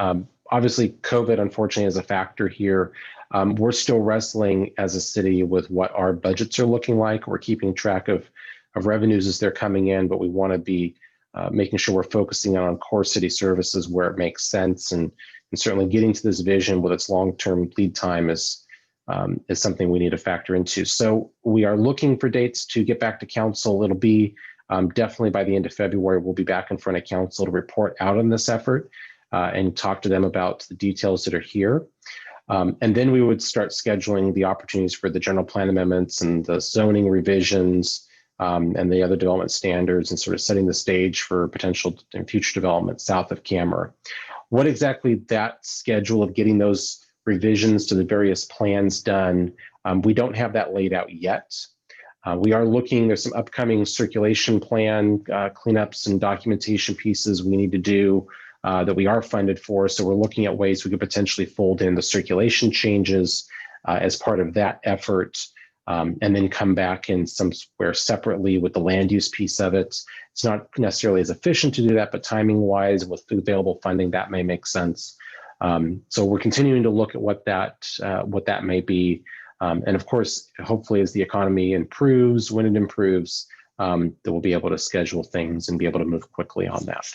Obviously, COVID, unfortunately, is a factor here. We're still wrestling as a city with what our budgets are looking like. We're keeping track of revenues as they're coming in, but we want to be making sure we're focusing on core city services where it makes sense, and certainly getting to this vision with its long-term lead time is something we need to factor into. So we are looking for dates to get back to council. It'll be definitely by the end of February, we'll be back in front of council to report out on this effort and talk to them about the details that are here. And then we would start scheduling the opportunities for the general plan amendments and the zoning revisions and the other development standards, and sort of setting the stage for potential and future development south of Kammerer. What exactly that schedule of getting those revisions to the various plans done, we don't have that laid out yet. We are looking, there's some upcoming circulation plan cleanups and documentation pieces we need to do that we are funded for. So we're looking at ways we could potentially fold in the circulation changes as part of that effort, and then come back in somewhere separately with the land use piece of it. It's not necessarily as efficient to do that, but timing wise with the available funding, that may make sense. So we're continuing to look at what that may be. And of course, hopefully as the economy improves, when it improves, that we'll be able to schedule things and be able to move quickly on that.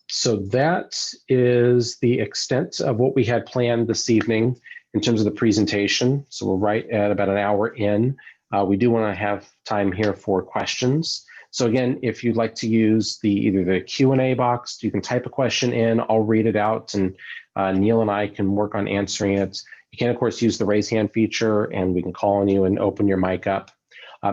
So that is the extent of what we had planned this evening in terms of the presentation. So we're right at about an hour in. We do want to have time here for questions. So again, if you'd like to use either the Q&A box, you can type a question in, I'll read it out, and Neil and I can work on answering it. You can, of course, use the raise hand feature, and we can call on you and open your mic up.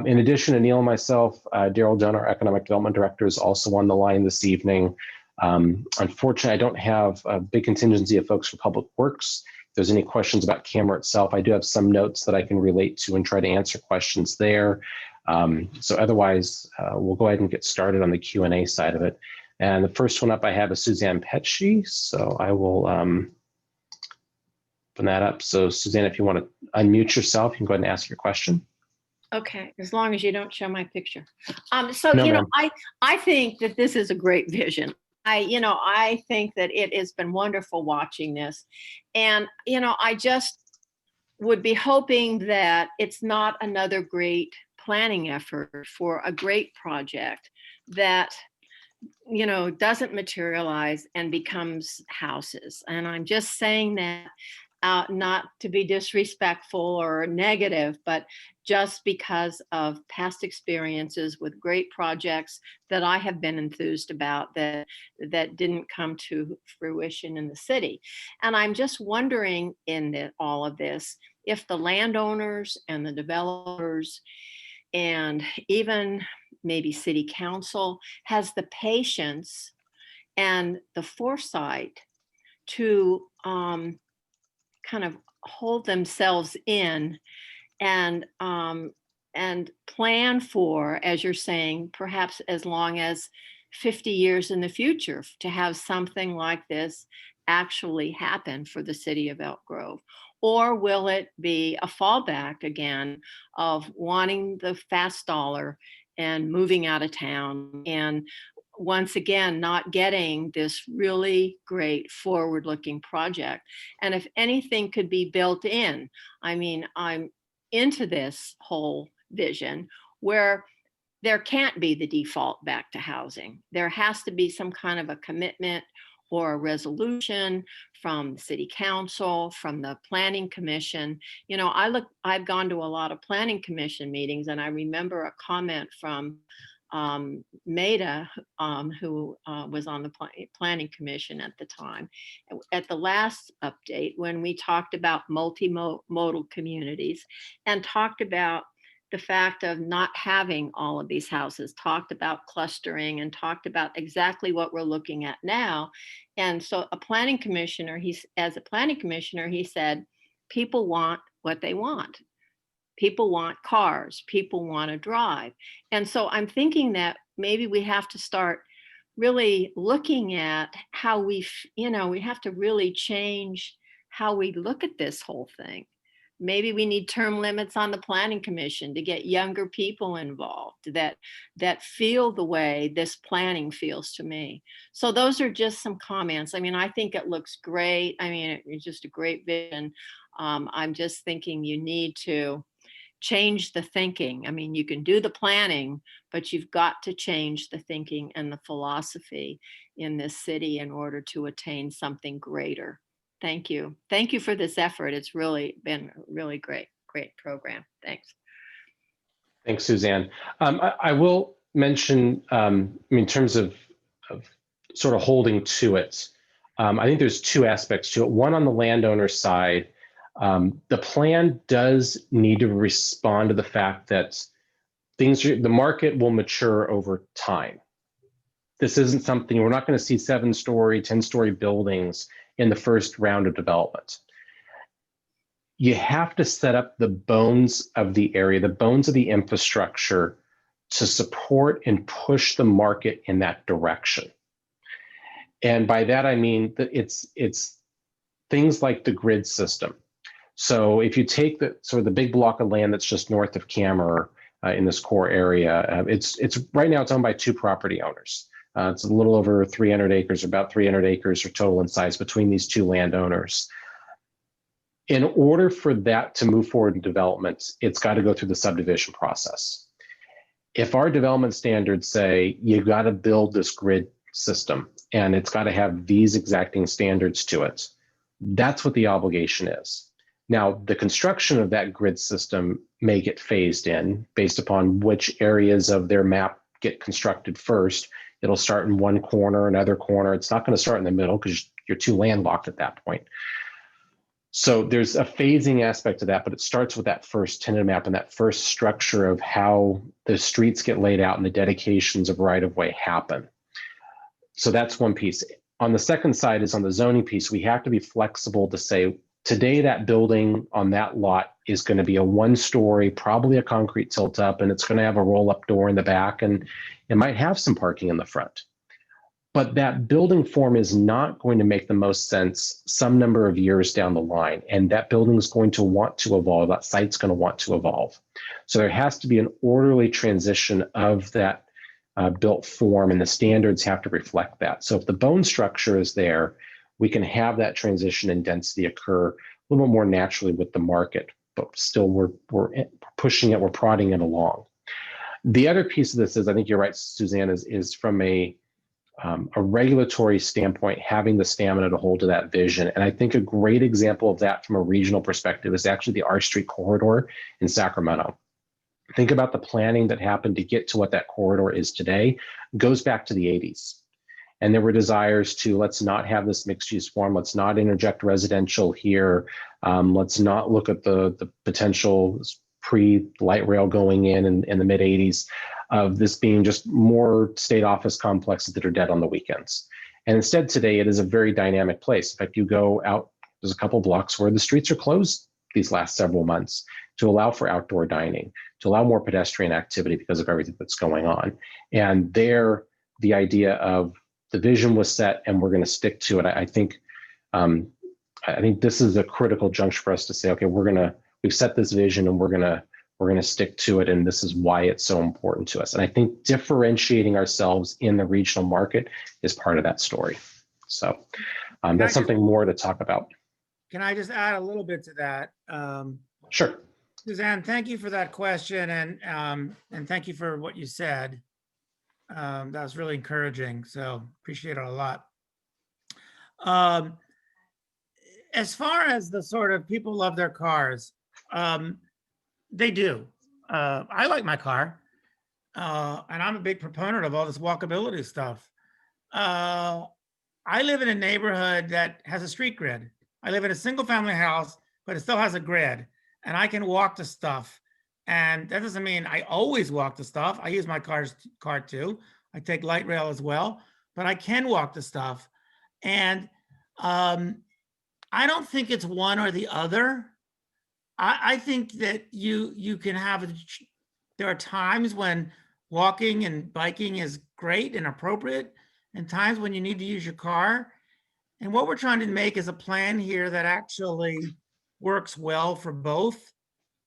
In addition to Neil and myself, Daryl Dunn, our Economic Development Director, is also on the line this evening. Unfortunately, I don't have a big contingency of folks for Public Works. If there's any questions about Kammerer itself, I do have some notes that I can relate to and try to answer questions there. So otherwise, we'll go ahead and get started on the Q&A side of it. And the first one up I have is Suzanne Petchy. So I will open that up. So Suzanne, if you want to unmute yourself, you can go ahead and ask your question. Okay, as long as you don't show my picture. I think that this is a great vision. I think that it has been wonderful watching this. And, I just would be hoping that it's not another great planning effort for a great project that, you know, doesn't materialize and becomes houses. And I'm just saying that not to be disrespectful or negative, but just because of past experiences with great projects that I have been enthused about that didn't come to fruition in the city. And I'm just wondering in all of this, if the landowners and the developers and even maybe city council has the patience and the foresight to kind of hold themselves in and plan for, as you're saying, perhaps as long as 50 years in the future to have something like this actually happen for the city of Elk Grove? Or will it be a fallback again of wanting the fast dollar and moving out of town, and once again not getting this really great forward-looking project? And if anything could be built in, I mean, I'm into this whole vision where there can't be the default back to housing. There has to be some kind of a commitment or a resolution from the city council, from the planning commission. You know, I've gone to a lot of planning commission meetings, and I remember a comment from Maida, who was on the planning commission at the time, at the last update, when we talked about multimodal communities and talked about the fact of not having all of these houses, talked about clustering, and talked about exactly what we're looking at now. And so a planning commissioner, as a planning commissioner, he said, people want what they want. People want cars, people want to drive. And so I'm thinking that maybe we have to start really looking at how we have to really change how we look at this whole thing. Maybe we need term limits on the planning commission to get younger people involved that feel the way this planning feels to me. So those are just some comments. I mean, I think it looks great. I mean, it's just a great vision. I'm just thinking you need to change the thinking. I mean, you can do the planning, but you've got to change the thinking and the philosophy in this city in order to attain something greater. Thank you. Thank you for this effort. It's really been a really great program. Thanks. Thanks, Suzanne. I will mention, in terms of sort of holding to it, I think there's two aspects to it. One, on the landowner side, the plan does need to respond to the fact that the market will mature over time. This isn't something, we're not going to see 7-story, 10-story buildings in the first round of development. You have to set up the bones of the area, the bones of the infrastructure to support and push the market in that direction. And by that, I mean that it's things like the grid system. So if you take the big block of land that's just north of Kammerer in this core area, it's right now it's owned by 2 property owners. It's a little over 300 acres, about 300 acres or total in size between these 2 landowners. In order for that to move forward in development, it's got to go through the subdivision process. If our development standards say you got to build this grid system and it's got to have these exacting standards to it, that's what the obligation is. Now, the construction of that grid system may get phased in based upon which areas of their map get constructed first. It'll start in one corner, another corner. It's not going to start in the middle because you're too landlocked at that point. So there's a phasing aspect to that, but it starts with that first tentative map and that first structure of how the streets get laid out and the dedications of right-of-way happen. So that's one piece. On the second side is on the zoning piece, we have to be flexible to say, today that building on that lot is going to be a 1-story, probably a concrete tilt up, and it's going to have a roll-up door in the back, and it might have some parking in the front. But that building form is not going to make the most sense some number of years down the line, and that building is going to want to evolve, that site's going to want to evolve. So there has to be an orderly transition of that built form, and the standards have to reflect that. So if the bone structure is there, we can have that transition and density occur little bit more naturally with the market, but still we're pushing it, we're prodding it along. The other piece of this is, I think you're right, Suzanne, is from a regulatory standpoint, having the stamina to hold to that vision. And I think a great example of that from a regional perspective is actually the R Street corridor in Sacramento. Think about the planning that happened to get to what that corridor is today. It goes back to the 80s. And there were desires to, let's not have this mixed use form. Let's not interject residential here. Let's not look at the potential pre-light rail going in the mid 80s of this being just more state office complexes that are dead on the weekends. And instead today, it is a very dynamic place. In fact, you go out, there's a couple blocks where the streets are closed these last several months to allow for outdoor dining, to allow more pedestrian activity because of everything that's going on. And there, the idea of the vision was set and we're going to stick to it. I think this is a critical juncture for us to say, okay, we've set this vision and we're gonna stick to it, and this is why it's so important to us. And I think differentiating ourselves in the regional market is part of that story. So that's something more to talk about. Can I just add a little bit to that? Sure. Suzanne, thank you for that question, and thank you for what you said. That was really encouraging, so appreciate it a lot. As far as the sort of people love their cars, they do. I like my car, and I'm a big proponent of all this walkability stuff. I live in a neighborhood that has a street grid. I live in a single family house, but it still has a grid, and I can walk to stuff. And that doesn't mean I always walk to stuff. I use my car too. I take light rail as well, but I can walk to stuff. And I don't think it's one or the other. I think that you can have, there are times when walking and biking is great and appropriate, and times when you need to use your car. And what we're trying to make is a plan here that actually works well for both,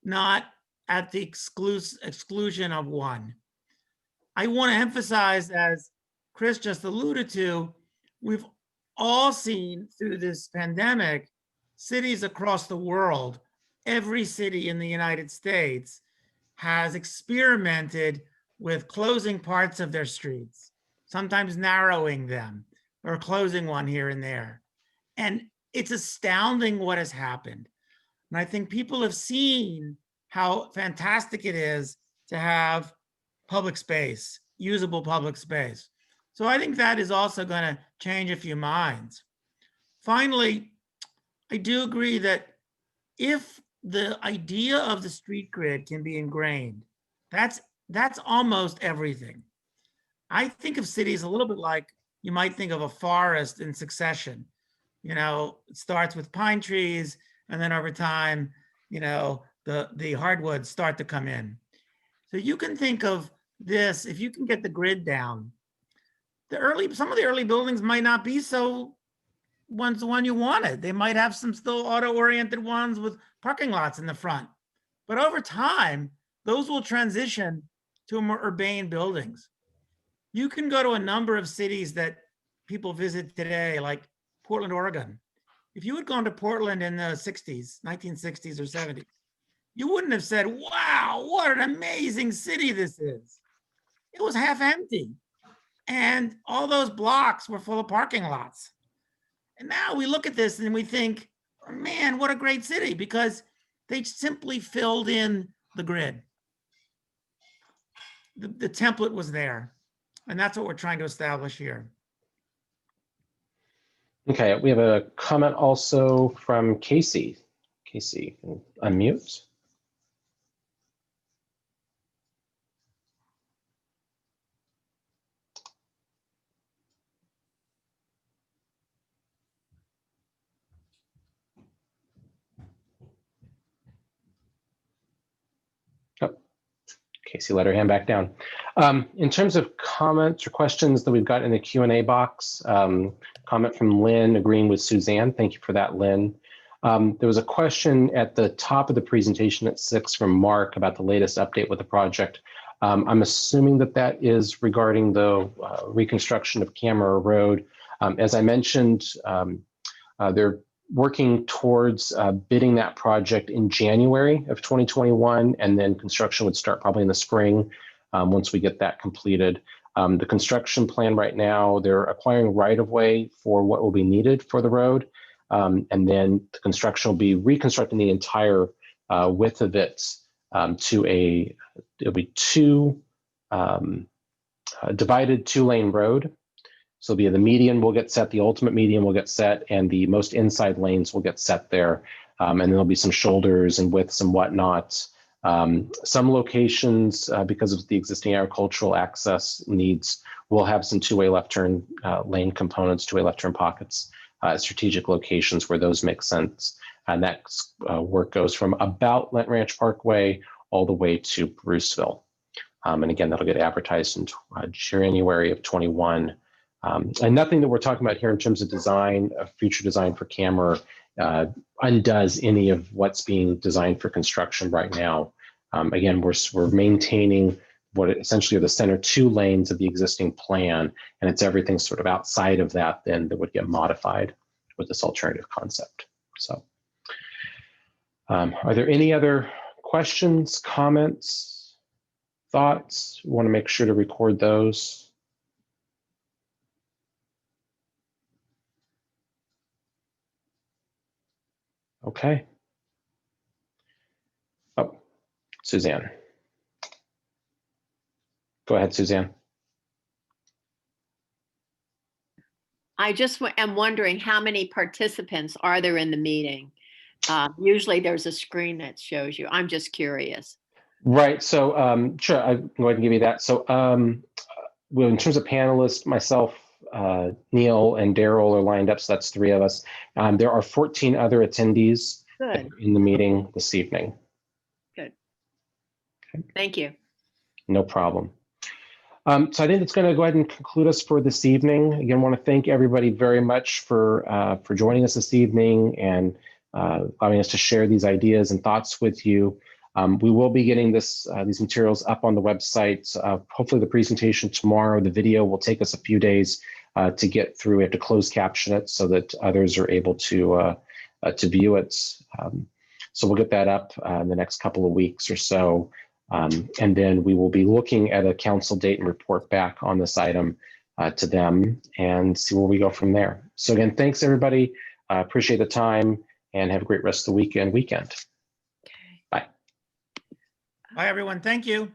not at the exclusion of one. I want to emphasize, as Chris just alluded to, we've all seen through this pandemic, cities across the world, every city in the United States has experimented with closing parts of their streets, sometimes narrowing them or closing one here and there. And it's astounding what has happened. And I think people have seen how fantastic it is to have public space, usable public space. So I think that is also going to change a few minds. Finally, I do agree that if the idea of the street grid can be ingrained, that's almost everything. I think of cities a little bit like you might think of a forest in succession. You know, it starts with pine trees, and then over time, you know, the hardwoods start to come in. So you can think of this, if you can get the grid down, some of the early buildings might not be the one you wanted. They might have some still auto-oriented ones with parking lots in the front. But over time, those will transition to more urbane buildings. You can go to a number of cities that people visit today, like Portland, Oregon. If you had gone to Portland in the 60s, 1960s or 70s, you wouldn't have said, wow, what an amazing city this is. It was half empty. And all those blocks were full of parking lots. And now we look at this and we think, man, what a great city, because they simply filled in the grid. The template was there. And that's what we're trying to establish here. Okay, we have a comment also from Casey. Casey, unmute. Casey let her hand back down. In terms of comments or questions that we've got in the Q&A box, comment from Lynn agreeing with Suzanne. Thank you for that, Lynn. There was a question at the top of the presentation at 6 from Mark about the latest update with the project. I'm assuming that is regarding the reconstruction of Kammerer Road. As I mentioned, there working towards bidding that project in January of 2021, and then construction would start probably in the spring once we get that completed. The construction plan right now, they're acquiring right-of-way for what will be needed for the road, and then the construction will be reconstructing the entire width of it to it'll be divided two-lane road. So it'll be the median will get set, the ultimate median will get set, and the most inside lanes will get set there. And then there'll be some shoulders and widths and whatnot. Some locations, because of the existing agricultural access needs, will have some two-way left turn lane components, two-way left turn pockets, strategic locations where those make sense. And that work goes from about Lent Ranch Parkway all the way to Bruceville. And again, that'll get advertised in January of 21. And nothing that we're talking about here in terms of design, future design for Kammerer, undoes any of what's being designed for construction right now. Again, we're maintaining what essentially are the center two lanes of the existing plan, and it's everything sort of outside of that then that would get modified with this alternative concept. So, are there any other questions, comments, thoughts? We want to make sure to record those. Okay. Oh, Suzanne. Go ahead, Suzanne. I just am wondering how many participants are there in the meeting? Usually there's a screen that shows you. I'm just curious. Right. So sure, I can go ahead and give you that. So well, in terms of panelists, myself, Neil, and Daryl are lined up. So that's three of us. There are 14 other attendees in the meeting this evening. Good. Okay. Thank you. No problem. So I think it's going to go ahead and conclude us for this evening. Again, I want to thank everybody very much for joining us this evening and allowing us to share these ideas and thoughts with you. We will be getting these materials up on the website. Hopefully the presentation tomorrow. The video will take us a few days to get through. We have to close caption it so that others are able to view it. So we'll get that up in the next couple of weeks or so. And then we will be looking at a council date and report back on this item to them and see where we go from there. So again, thanks everybody. Appreciate the time and have a great rest of the weekend. Bye, everyone. Thank you.